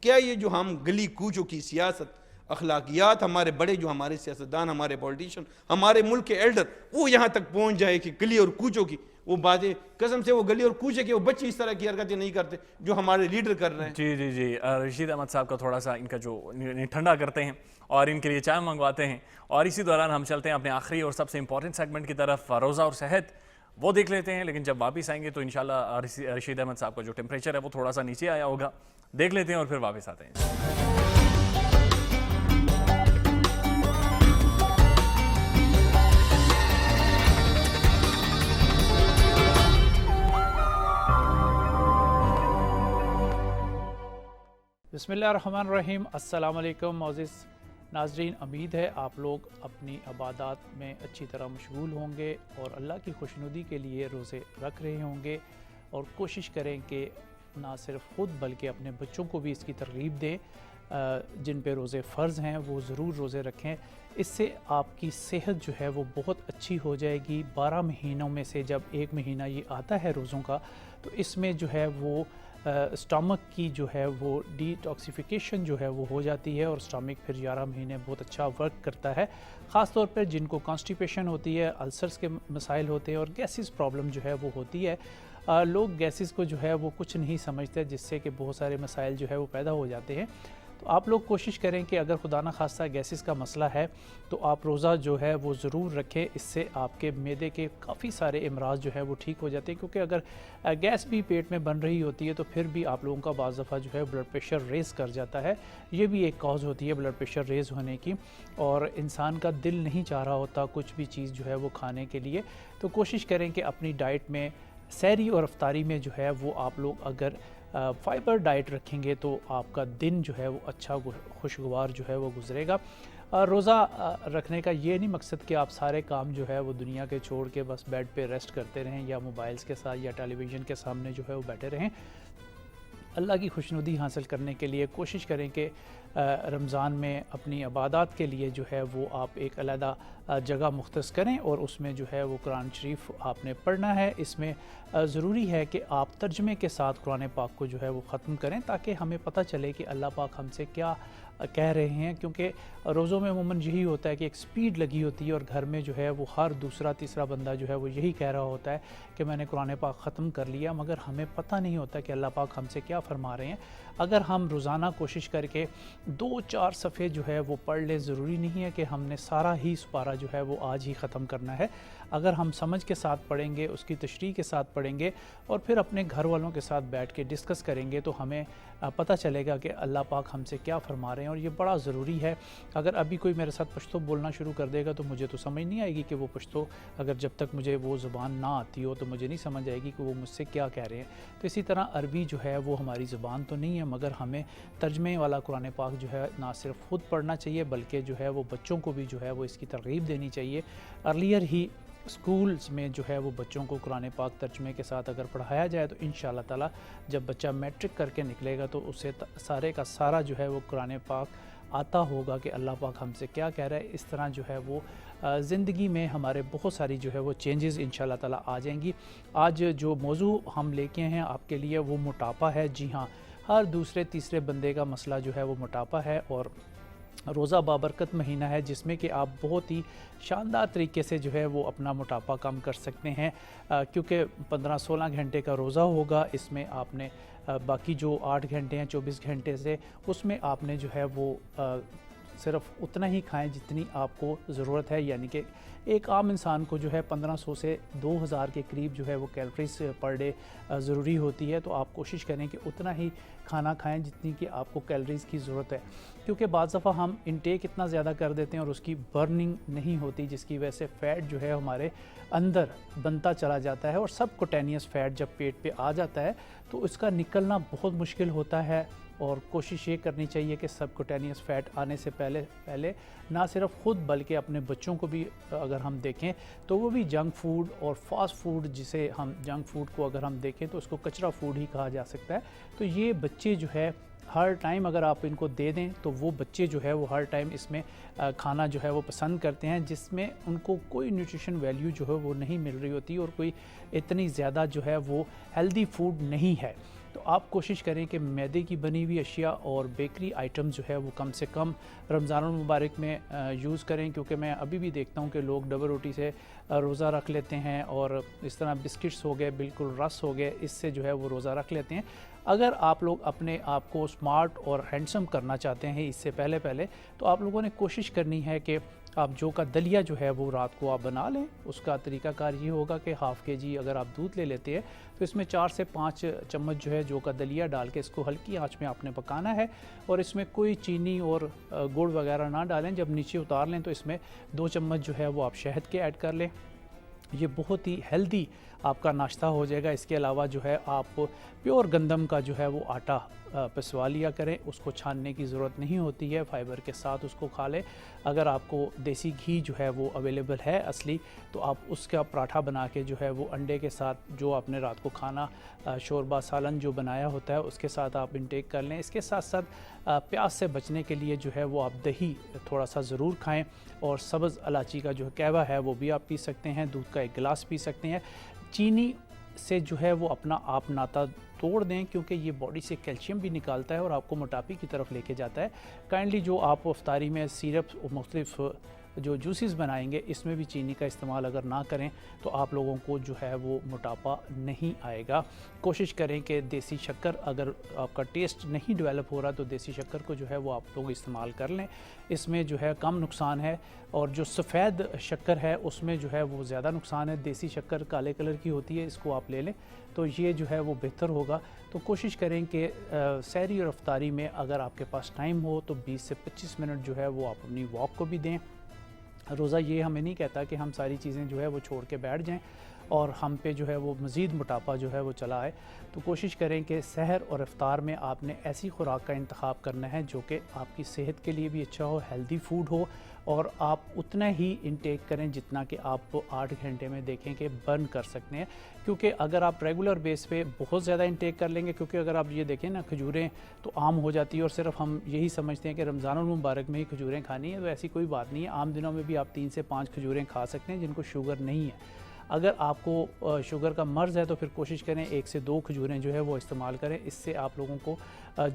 کیا یہ جو ہم گلی کوچوں کی سیاست، اخلاقیات، ہمارے بڑے جو ہمارے سیاستدان، ہمارے پولیٹیشین، ہمارے ملک کے ایلڈر، وہ یہاں تک پہنچ جائے کہ گلی اور کوچوں کی وہ باتیں، قسم سے وہ گلی اور کوچے کے وہ بچے اس طرح کی حرکتیں نہیں کرتے جو ہمارے لیڈر کر رہے ہیں. جی رشید احمد صاحب کا تھوڑا سا ان کا جو ٹھنڈا کرتے ہیں اور ان کے لیے چائے منگواتے ہیں، اور اسی دوران ہم چلتے ہیں اپنے آخری اور سب سے امپورٹنٹ سیگمنٹ کی طرف، روزہ اور صحت، وہ دیکھ لیتے ہیں. لیکن جب واپس آئیں گے تو انشاءاللہ رشید احمد صاحب کا جو ٹیمپریچر ہے وہ تھوڑا سا نیچے آیا ہوگا، دیکھ لیتے ہیں اور پھر واپس آتے ہیں. بسم اللہ الرحمن الرحیم۔ السلام علیکم معزز ناظرین، امید ہے آپ لوگ اپنی عبادات میں اچھی طرح مشغول ہوں گے اور اللہ کی خوشنودی کے لیے روزے رکھ رہے ہوں گے، اور کوشش کریں کہ نہ صرف خود بلکہ اپنے بچوں کو بھی اس کی ترغیب دیں۔ جن پہ روزے فرض ہیں وہ ضرور روزے رکھیں، اس سے آپ کی صحت جو ہے وہ بہت اچھی ہو جائے گی۔ 12 مہینوں میں سے جب ایک مہینہ یہ آتا ہے روزوں کا، تو اس میں جو ہے وہ اسٹامک کی جو ہے وہ ڈی ٹاکسیفیکیشن جو ہے وہ ہو جاتی ہے، اور اسٹامک پھر 11 مہینے بہت اچھا ورک کرتا ہے، خاص طور پر جن کو کانسٹیپیشن ہوتی ہے، السرز کے مسائل ہوتے ہیں اور گیسز پرابلم جو ہے وہ ہوتی ہے۔ لوگ گیسز کو جو ہے وہ کچھ نہیں سمجھتے، جس سے کہ بہت سارے مسائل جو ہے وہ پیدا ہو جاتے ہیں۔ تو آپ لوگ کوشش کریں کہ اگر خدا نہ خواستہ گیسز کا مسئلہ ہے تو آپ روزہ جو ہے وہ ضرور رکھیں، اس سے آپ کے معدے کے کافی سارے امراض جو ہے وہ ٹھیک ہو جاتے ہیں، کیونکہ اگر گیس بھی پیٹ میں بن رہی ہوتی ہے تو پھر بھی آپ لوگوں کا بعض دفعہ جو ہے بلڈ پریشر ریز کر جاتا ہے، یہ بھی ایک کاز ہوتی ہے بلڈ پریشر ریز ہونے کی، اور انسان کا دل نہیں چاہ رہا ہوتا کچھ بھی چیز جو ہے وہ کھانے کے لیے۔ تو کوشش کریں کہ اپنی ڈائٹ میں سحری اور افطاری میں جو ہے وہ آپ لوگ اگر فائبر ڈائٹ رکھیں گے تو آپ کا دن جو ہے وہ اچھا خوشگوار جو ہے وہ گزرے گا۔ روزہ رکھنے کا یہ نہیں مقصد کہ آپ سارے کام جو ہے وہ دنیا کے چھوڑ کے بس بیڈ پہ ریسٹ کرتے رہیں یا موبائلز کے ساتھ یا ٹیلی ویژن کے سامنے جو ہے وہ بیٹھے رہیں۔ اللہ کی خوشنودی حاصل کرنے کے لیے کوشش کریں کہ رمضان میں اپنی عبادات کے لیے جو ہے وہ آپ ایک علیحدہ جگہ مختص کریں، اور اس میں جو ہے وہ قرآن شریف آپ نے پڑھنا ہے۔ اس میں ضروری ہے کہ آپ ترجمے کے ساتھ قرآن پاک کو جو ہے وہ ختم کریں، تاکہ ہمیں پتہ چلے کہ اللہ پاک ہم سے کیا کہہ رہے ہیں، کیونکہ روزوں میں عموماً یہی ہوتا ہے کہ ایک سپیڈ لگی ہوتی ہے، اور گھر میں جو ہے وہ ہر دوسرا تیسرا بندہ جو ہے وہ یہی کہہ رہا ہوتا ہے کہ میں نے قرآن پاک ختم کر لیا، مگر ہمیں پتہ نہیں ہوتا کہ اللہ پاک ہم سے کیا فرما رہے ہیں۔ اگر ہم روزانہ کوشش کر کے 2-4 صفحے جو ہے وہ پڑھ لیں، ضروری نہیں ہے کہ ہم نے سارا ہی سپارہ جو ہے وہ آج ہی ختم کرنا ہے۔ اگر ہم سمجھ کے ساتھ پڑھیں گے، اس کی تشریح کے ساتھ پڑھیں گے، اور پھر اپنے گھر والوں کے ساتھ بیٹھ کے ڈسکس کریں گے، تو ہمیں پتہ چلے گا کہ اللہ پاک ہم سے کیا فرما رہے ہیں، اور یہ بڑا ضروری ہے۔ اگر ابھی کوئی میرے ساتھ پشتو بولنا شروع کر دے گا تو مجھے تو سمجھ نہیں آئے گی کہ وہ پشتو، اگر جب تک مجھے وہ زبان نہ آتی ہو تو مجھے نہیں سمجھ آئے گی کہ وہ مجھ سے کیا کہہ رہے ہیں۔ تو اسی طرح عربی جو ہے وہ ہماری زبان تو نہیں ہے، مگر ہمیں ترجمے والا قرآن پاک جو ہے نہ صرف خود پڑھنا چاہیے بلکہ جو ہے وہ بچوں کو بھی جو ہے وہ اس کی ترغیب دینی چاہیے۔ ارلیئر ہی اسکولز میں جو ہے وہ بچوں کو قرآن پاک ترجمے کے ساتھ اگر پڑھایا جائے تو انشاءاللہ تعالی جب بچہ میٹرک کر کے نکلے گا تو اسے سارے کا سارا جو ہے وہ قرآن پاک آتا ہوگا کہ اللہ پاک ہم سے کیا کہہ رہا ہے۔ اس طرح جو ہے وہ زندگی میں ہمارے بہت ساری جو ہے وہ چینجز انشاءاللہ تعالی آ جائیں گی۔ آج جو موضوع ہم لے کے ہیں آپ کے لیے وہ موٹاپا ہے۔ جی ہاں، ہر دوسرے تیسرے بندے کا مسئلہ جو ہے وہ موٹاپا ہے، اور روزہ بابرکت مہینہ ہے جس میں کہ آپ بہت ہی شاندار طریقے سے جو ہے وہ اپنا موٹاپا کم کر سکتے ہیں، کیونکہ 15-16 گھنٹے کا روزہ ہوگا۔ اس میں آپ نے باقی جو 8 گھنٹے ہیں 24 گھنٹے سے، اس میں آپ نے جو ہے وہ صرف اتنا ہی کھائیں جتنی آپ کو ضرورت ہے، یعنی کہ ایک عام انسان کو جو ہے 1500 سے 2000 کے قریب جو ہے وہ کیلوریز پر ڈے ضروری ہوتی ہے۔ تو آپ کوشش کریں کہ اتنا ہی کھانا کھائیں جتنی کہ آپ کو کیلوریز کی ضرورت ہے، کیونکہ بعض دفعہ ہم انٹیک اتنا زیادہ کر دیتے ہیں اور اس کی برننگ نہیں ہوتی، جس کی وجہ سے فیٹ جو ہے ہمارے اندر بنتا چلا جاتا ہے، اور سب کوٹینیس فیٹ جب پیٹ پہ آ جاتا ہے تو اس کا نکلنا بہت مشکل ہوتا ہے۔ اور کوشش یہ کرنی چاہیے کہ سب کوٹینیس فیٹ آنے سے پہلے نہ صرف خود بلکہ اپنے بچوں کو بھی اگر ہم دیکھیں تو وہ بھی جنک فوڈ اور فاسٹ فوڈ، جسے ہم جنک فوڈ کو اگر ہم دیکھیں تو اس کو کچرا فوڈ ہی کہا جا سکتا ہے، تو یہ بچے جو ہے ہر ٹائم اگر آپ ان کو دے دیں تو وہ بچے جو ہے وہ ہر ٹائم اس میں کھانا جو ہے وہ پسند کرتے ہیں، جس میں ان کو کوئی نیوٹریشن ویلیو جو ہے وہ نہیں مل رہی ہوتی، اور کوئی اتنی زیادہ جو ہے وہ ہیلدی فوڈ نہیں ہے۔ تو آپ کوشش کریں کہ میدے کی بنی ہوئی اشیاء اور بیکری آئٹم جو ہے وہ کم سے کم رمضان المبارک میں یوز کریں، کیونکہ میں ابھی بھی دیکھتا ہوں کہ لوگ ڈبل روٹی سے روزہ رکھ لیتے ہیں، اور اس طرح بسکٹس ہو گئے، بالکل رس ہو گئے، اس سے جو ہے وہ روزہ رکھ لیتے ہیں۔ اگر آپ لوگ اپنے آپ کو سمارٹ اور ہینڈسم کرنا چاہتے ہیں اس سے پہلے تو آپ لوگوں نے کوشش کرنی ہے کہ آپ جو کا دلیا جو ہے وہ رات کو آپ بنا لیں۔ اس کا طریقہ کار یہ ہوگا کہ ½ kg اگر آپ دودھ لے لیتے ہیں تو اس میں 4 سے 5 چمچ جو ہے جو کا دلیا ڈال کے اس کو ہلکی آنچ میں آپ نے پکانا ہے، اور اس میں کوئی چینی اور گڑ وغیرہ نہ ڈالیں۔ جب نیچے اتار لیں تو اس میں 2 چمچ جو ہے وہ آپ شہد کے ایڈ کر لیں۔ یہ بہت ہی ہیلدی آپ کا ناشتہ ہو جائے گا۔ اس کے علاوہ جو ہے آپ پیور گندم کا جو ہے وہ آٹا پسوا لیا کریں، اس کو چھاننے کی ضرورت نہیں ہوتی ہے، فائبر کے ساتھ اس کو کھا لیں۔ اگر آپ کو دیسی گھی جو ہے وہ اویلیبل ہے اصلی، تو آپ اس کا پراٹھا بنا کے جو ہے وہ انڈے کے ساتھ، جو آپ نے رات کو کھانا شوربہ سالن جو بنایا ہوتا ہے اس کے ساتھ آپ انٹیک کر لیں۔ اس کے ساتھ ساتھ پیاس سے بچنے کے لیے جو ہے وہ آپ دہی تھوڑا سا ضرور کھائیں، اور سبز الائچی کا جو قہوہ ہے وہ بھی آپ پی سکتے ہیں، دودھ کا ایک گلاس پی سکتے ہیں۔ چینی سے جو ہے وہ اپنا آپ ناتا توڑ دیں، کیونکہ یہ باڈی سے کیلشیم بھی نکالتا ہے اور آپ کو موٹاپے کی طرف لے کے جاتا ہے۔ کائنڈلی جو آپ افطاری میں سیرپ مختلف جو جوسز بنائیں گے، اس میں بھی چینی کا استعمال اگر نہ کریں تو آپ لوگوں کو جو ہے وہ موٹاپا نہیں آئے گا۔ کوشش کریں کہ دیسی شکر، اگر آپ کا ٹیسٹ نہیں ڈیولپ ہو رہا تو دیسی شکر کو جو ہے وہ آپ لوگ استعمال کر لیں، اس میں جو ہے کم نقصان ہے۔ اور جو سفید شکر ہے اس میں جو ہے وہ زیادہ نقصان ہے، دیسی شکر کالے کلر کی ہوتی ہے، اس کو آپ لے لیں تو یہ جو ہے وہ بہتر ہوگا۔ تو کوشش کریں کہ سحری اور افطاری میں اگر آپ کے پاس ٹائم ہو تو 20 سے 25 منٹ جو ہے وہ آپ اپنی واک کو بھی دیں۔ روزہ یہ ہمیں نہیں کہتا کہ ہم ساری چیزیں جو ہے وہ چھوڑ کے بیٹھ جائیں اور ہم پہ جو ہے وہ مزید موٹاپا جو ہے وہ چلا آئے۔ تو کوشش کریں کہ سحر اور افطار میں آپ نے ایسی خوراک کا انتخاب کرنا ہے جو کہ آپ کی صحت کے لیے بھی اچھا ہو، ہیلدی فوڈ ہو، اور آپ اتنا ہی انٹیک کریں جتنا کہ آپ 8 گھنٹے میں دیکھیں کہ برن کر سکتے ہیں۔ کیونکہ اگر آپ ریگولر بیس پہ بہت زیادہ انٹیک کر لیں گے، کیونکہ اگر آپ یہ دیکھیں نا، کھجوریں تو عام ہو جاتی ہے اور صرف ہم یہی سمجھتے ہیں کہ رمضان المبارک میں ہی کھجوریں کھانی ہے، تو ایسی کوئی بات نہیں ہے۔ عام دنوں میں بھی آپ 3 سے 5 کھجوریں کھا سکتے ہیں جن کو شوگر نہیں ہے۔ اگر آپ کو شوگر کا مرض ہے تو پھر کوشش کریں 1 سے 2 کھجوریں جو ہے وہ استعمال کریں۔ اس سے آپ لوگوں کو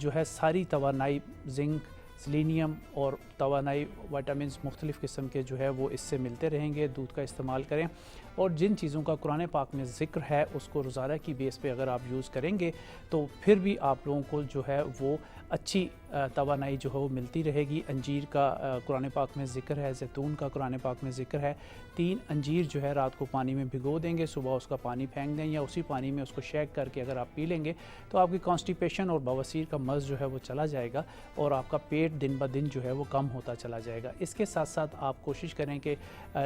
جو ہے ساری توانائی، زنک، سیلینیم اور توانائی وائٹامنز مختلف قسم کے جو ہے وہ اس سے ملتے رہیں گے۔ دودھ کا استعمال کریں، اور جن چیزوں کا قرآن پاک میں ذکر ہے اس کو روزانہ کی بیس پہ اگر آپ یوز کریں گے تو پھر بھی آپ لوگوں کو جو ہے وہ اچھی توانائی جو ہے وہ ملتی رہے گی۔ انجیر کا قرآن پاک میں ذکر ہے، زیتون کا قرآن پاک میں ذکر ہے۔ 3 انجیر جو ہے رات کو پانی میں بھگو دیں گے، صبح اس کا پانی پھینک دیں، یا اسی پانی میں اس کو شیک کر کے اگر آپ پی لیں گے تو آپ کی کانسٹیپیشن اور بواسیر کا مرض جو ہے وہ چلا جائے گا، اور آپ کا پیٹ دن بہ دن جو ہے وہ کم ہوتا چلا جائے گا۔ اس کے ساتھ ساتھ آپ کوشش کریں کہ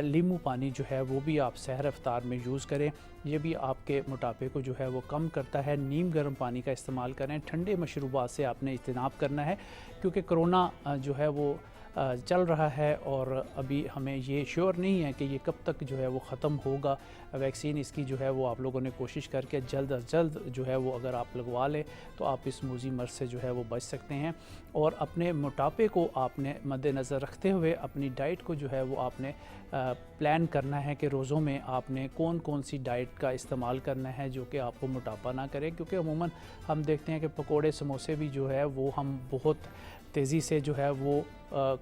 لیمو پانی جو ہے وہ بھی آپ سحر افطار میں یوز کریں، یہ بھی آپ کے موٹاپے کو جو ہے وہ کم کرتا ہے۔ نیم گرم پانی کا استعمال کریں، ٹھنڈے مشروبات سے آپ نے اجتناب کرنا ہے، کیونکہ کرونا جو ہے وہ چل رہا ہے اور ابھی ہمیں یہ شیور نہیں ہے کہ یہ کب تک جو ہے وہ ختم ہوگا۔ ویکسین اس کی جو ہے وہ آپ لوگوں نے کوشش کر کے جلد از جلد جو ہے وہ اگر آپ لگوا لیں تو آپ اس موذی مرض سے جو ہے وہ بچ سکتے ہیں۔ اور اپنے موٹاپے کو آپ نے مد نظر رکھتے ہوئے اپنی ڈائٹ کو جو ہے وہ آپ نے پلان کرنا ہے کہ روزوں میں آپ نے کون کون سی ڈائٹ کا استعمال کرنا ہے جو کہ آپ کو موٹاپا نہ کرے، کیونکہ عموماً ہم دیکھتے ہیں کہ پکوڑے سموسے بھی جو ہے وہ ہم بہت تیزی سے جو ہے وہ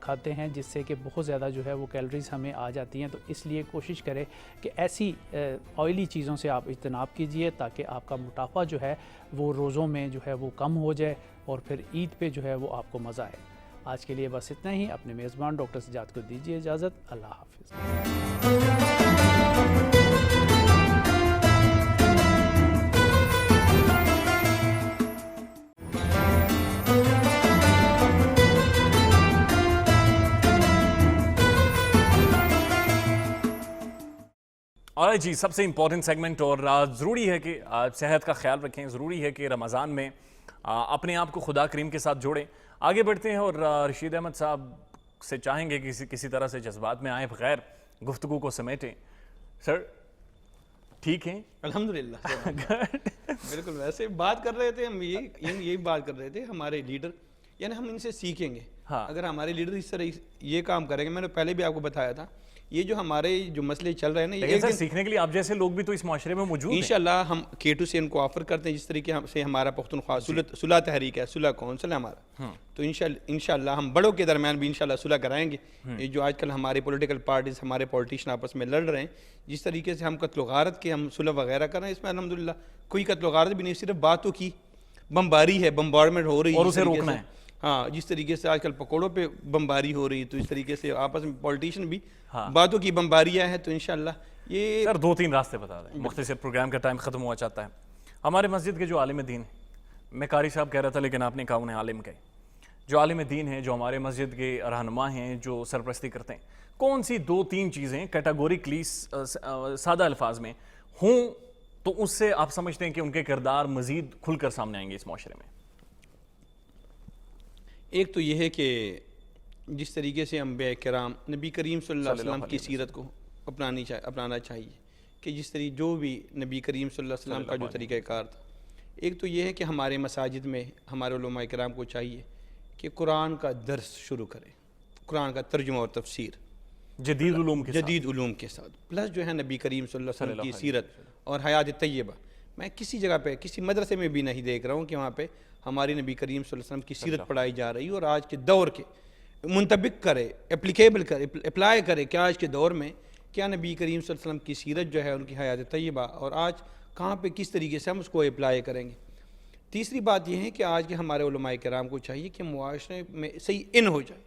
کھاتے ہیں، جس سے کہ بہت زیادہ جو ہے وہ کیلوریز ہمیں آ جاتی ہیں۔ تو اس لیے کوشش کریں کہ ایسی آئلی چیزوں سے آپ اجتناب کیجئے تاکہ آپ کا موٹاپا جو ہے وہ روزوں میں جو ہے وہ کم ہو جائے، اور پھر عید پہ جو ہے وہ آپ کو مزہ آئے۔ آج کے لیے بس اتنا ہی۔ اپنے میزبان ڈاکٹر سجاد کو دیجیے اجازت۔ اللہ حافظ۔ اور جی، سب سے امپورٹنٹ سیگمنٹ، اور ضروری ہے کہ صحت کا خیال رکھیں، ضروری ہے کہ رمضان میں اپنے آپ کو خدا کریم کے ساتھ جوڑیں۔ آگے بڑھتے ہیں اور رشید احمد صاحب سے چاہیں گے کسی طرح سے جذبات میں آئیں بغیر گفتگو کو سمیٹیں۔ سر ٹھیک ہیں؟ الحمدللہ بالکل ویسے بات کر رہے تھے ہم، یہی بات کر رہے تھے ہمارے لیڈر، یعنی ہم ان سے سیکھیں گے۔ اگر ہمارے لیڈر اس طرح یہ کام کریں گے، میں نے پہلے بھی آپ کو بتایا تھا، یہ جو ہمارے جو مسئلے چل رہے ہیں نا، لیکن سر سیکھنے کے لیے آپ جیسے لوگ بھی تو اس معاشرے میں موجود ہیں۔ انشاءاللہ ہم K2 سے ان کو آفر کرتے ہیں، جس طریقے سے ہمارا پختونخوا صلح تحریک ہے، صلح کونسل ہے ہمارا، تو انشاءاللہ ہم بڑوں کے درمیان بھی انشاءاللہ صلح کرائیں گے۔ یہ جو آج کل ہمارے پولیٹیکل پارٹیز، ہمارے پولیٹیشن آپس میں لڑ رہے ہیں، جس طریقے سے ہم قتل و غارت کے ہم صلح وغیرہ کر رہے ہیں، اس میں الحمدللہ کوئی قتل و غارت بھی نہیں، صرف باتوں کی بمباری ہے، بمبارمنٹ ہو رہی ہے، اور اسے روکنا ہے۔ ہاں، جس طریقے سے آج کل پکوڑوں پہ بمباری ہو رہی ہے، تو اس طریقے سے آپس میں پولیٹیشن بھی باتوں کی بمباریاں ہیں۔ تو انشاءاللہ یہ سر 2-3 راستے بتا دیں، مختصر پروگرام کا ٹائم ختم ہوا چاہتا ہے۔ ہمارے مسجد کے جو عالم دین ہیں، میں قاری صاحب کہہ رہا تھا لیکن آپ نے کہا انہیں عالم کہے، جو عالم دین ہیں، جو ہمارے مسجد کے رہنما ہیں، جو سرپرستی کرتے ہیں، کون سی 2-3 چیزیں کیٹاگوریکلی سادہ الفاظ میں ہوں تو اس سے آپ سمجھتے ہیں کہ ان کے کردار مزید کھل کر سامنے آئیں گے اس معاشرے میں؟ ایک تو یہ ہے کہ جس طریقے سے انبیاء کرام نبی کریم صلی اللہ علیہ وسلم کی سیرت کو اپنانا چاہیے، کہ جس طریقے جو بھی نبی کریم صلی اللہ علیہ وسلم کا جو طریقہ کار تھا. ایک تو یہ ہے کہ ہمارے مساجد میں ہمارے علماء کرام کو چاہیے کہ قرآن کا درس شروع کریں، قرآن کا ترجمہ اور تفسیر جدید علوم کے ساتھ، پلس جو ہے نبی کریم صلی اللہ علیہ وسلم کی سیرت اور حیات طیبہ. میں کسی جگہ پہ کسی مدرسے میں بھی نہیں دیکھ رہا ہوں کہ وہاں پہ ہماری نبی کریم صلی اللہ علیہ وسلم کی سیرت پڑھائی جا رہی اور آج کے دور کے منطبق کرے، اپلیکیبل کرے، اپلائی کرے کہ آج کے دور میں کیا نبی کریم صلی اللہ علیہ وسلم کی سیرت جو ہے ان کی حیات طیبہ اور آج کہاں پہ کس طریقے سے ہم اس کو اپلائی کریں گے. تیسری بات یہ ہے کہ آج کے ہمارے علماء کرام کو چاہیے کہ معاشرے میں صحیح ان ہو جائے.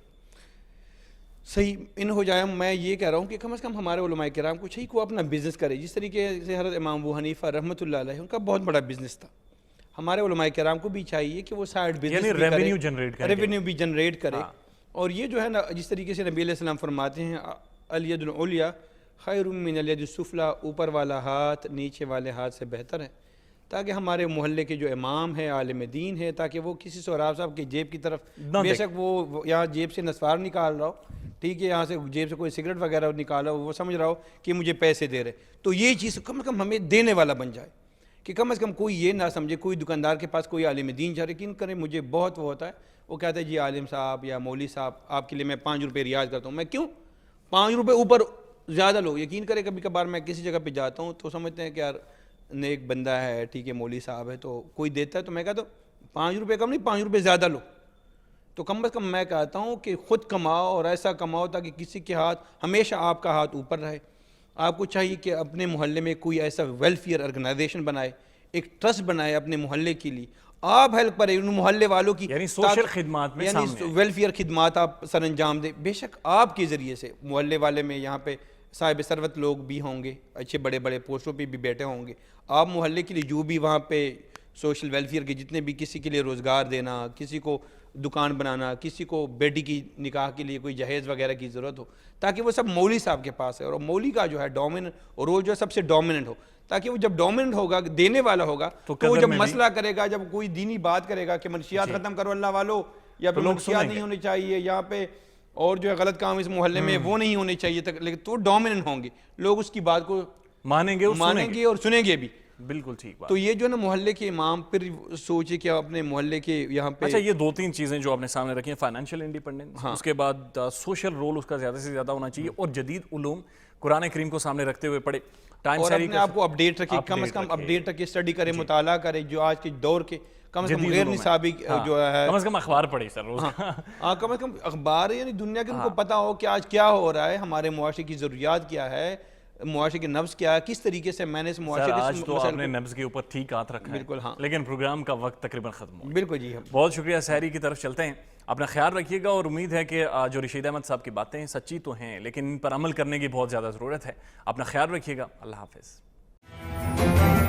میں یہ کہہ رہا ہوں کہ کم از کم ہمارے علماء کرام کو چاہیے کہ وہ اپنا بزنس کرے. جس طریقے سے حضرت امام ابو حنیفہ رحمۃ اللہ علیہ ان کا بہت بڑا بزنس تھا، ہمارے علماء کرام کو بھی چاہیے کہ وہ سائڈ بزنس ریونیو بھی جنریٹ کرے. اور یہ جو ہے نا جس طریقے سے نبی علیہ السلام فرماتے ہیں الید العلیٰ خیر من الید السفلیٰ، اوپر والا ہاتھ نیچے والے ہاتھ سے بہتر ہے. تاکہ ہمارے محلے کے جو امام ہے عالم دین ہے، تاکہ وہ کسی سہراب صاحب کی جیب کی طرف بے شک وہ یہاں جیب سے نسوار نکال رہا ہو، ٹھیک ہے، یہاں سے جیب سے کوئی سگریٹ وغیرہ نکال رہا ہو، وہ سمجھ رہا ہو کہ مجھے پیسے دے رہے، تو یہ چیز کم از کم ہمیں دینے والا بن جائے. کہ کم از کم کوئی یہ نہ سمجھے کوئی دکاندار کے پاس کوئی عالم دین جا یقین کرے مجھے بہت وہ ہوتا ہے، وہ کہتا ہے جی عالم صاحب یا مولوی صاحب آپ کے لیے میں 5 روپے ریاض کرتا ہوں. میں کیوں 5 روپے اوپر زیادہ لوگ یقین کرے کبھی کبھار میں کسی جگہ پہ جاتا ہوں تو سمجھتے ہیں کہ یار نیک بندہ ہے، ٹھیک ہے، مولوی صاحب ہے، تو کوئی دیتا ہے تو میں کہتا ہوں 5 روپے کم نہیں 5 روپے زیادہ لو. تو کم از کم میں کہتا ہوں کہ خود کماؤ اور ایسا کماؤ تاکہ کسی کے ہاتھ ہمیشہ آپ کا ہاتھ اوپر رہے. آپ کو چاہیے کہ اپنے محلے میں کوئی ایسا ویلفیئر آرگنائزیشن بنائے، ایک ٹرسٹ بنائے اپنے محلے کے لیے، آپ ہیلپ کریں ان محلے والوں کی، یعنی سوشل خدمات میں یعنی ویلفیئر خدمات آپ سر انجام دیں. بے شک آپ کے ذریعے سے محلے والے میں یہاں پہ صاحب ثروت لوگ بھی ہوں گے، اچھے بڑے بڑے پوسٹوں پہ بھی بیٹھے ہوں گے. آپ محلے کے لیے جو بھی وہاں پہ سوشل ویلفیئر کے جتنے بھی کسی کے لیے روزگار دینا، کسی کو دکان بنانا، کسی کو بیٹی کی نکاح کے لیے کوئی جہیز وغیرہ کی ضرورت ہو، تاکہ وہ سب مولوی صاحب کے پاس ہے. اور مولوی کا جو ہے ڈومیننٹ اور وہ جو سب سے ڈومیننٹ ہو، تاکہ وہ جب ڈومیننٹ ہوگا دینے والا ہوگا تو وہ جب مسئلہ کرے گا، جب کوئی دینی بات کرے گا کہ منشیات ختم کرو اللہ والو، یا پھر منشیات نہیں ہونے چاہیے یہاں پہ، اور جو ہے غلط کام اس محلے میں وہ نہیں ہونے چاہیے، لیکن تو ڈومیننٹ ہوں گے، لوگ اس کی بات کو مانیں گے اور سنیں گے بھی. بالکل ٹھیک بات. تو یہ جو ہے نا محلے کے امام پھر سوچے کہ اپنے محلے کے یہاں پہ اچھا یہ 2-3 چیزیں جو آپ نے سامنے رکھی ہیں، فائنینشیل انڈیپینڈنس، اس کے بعد سوشل رول اس کا زیادہ سے زیادہ ہونا چاہیے، اور جدید علوم قرآن کریم کو سامنے رکھتے ہوئے پڑھے، ٹائم اور اپنے آپ کو اپڈیٹ رکھے، کم از کم اپڈیٹ رکھے، اسٹڈی کرے، مطالعہ کرے، جو آج کے دور کے کم از کم غیر نصابی جو ہے کم از کم اخبار پڑھے سر روز. ہاں کم از کم اخبار یعنی دنیا کے ان کو پتہ ہو کہ آج کیا ہو رہا ہے، ہمارے معاشرے کی ضروریات کیا ہے، معاشرے کے نبض کیا ہے، کس طریقے سے میں نے اس معاشرے کے آج تو آپ نے نبض کے اوپر ٹھیک ہاتھ رکھا ہے. بالکل ہاں، لیکن پروگرام کا وقت تقریباً ختم ہو. بالکل جی. بہت شکریہ. سحری کی طرف چلتے ہیں. اپنا خیال رکھیے گا، اور امید ہے کہ جو رشید احمد صاحب کی باتیں سچی تو ہیں لیکن ان پر عمل کرنے کی بہت زیادہ ضرورت ہے. اپنا خیال رکھیے گا. اللہ حافظ.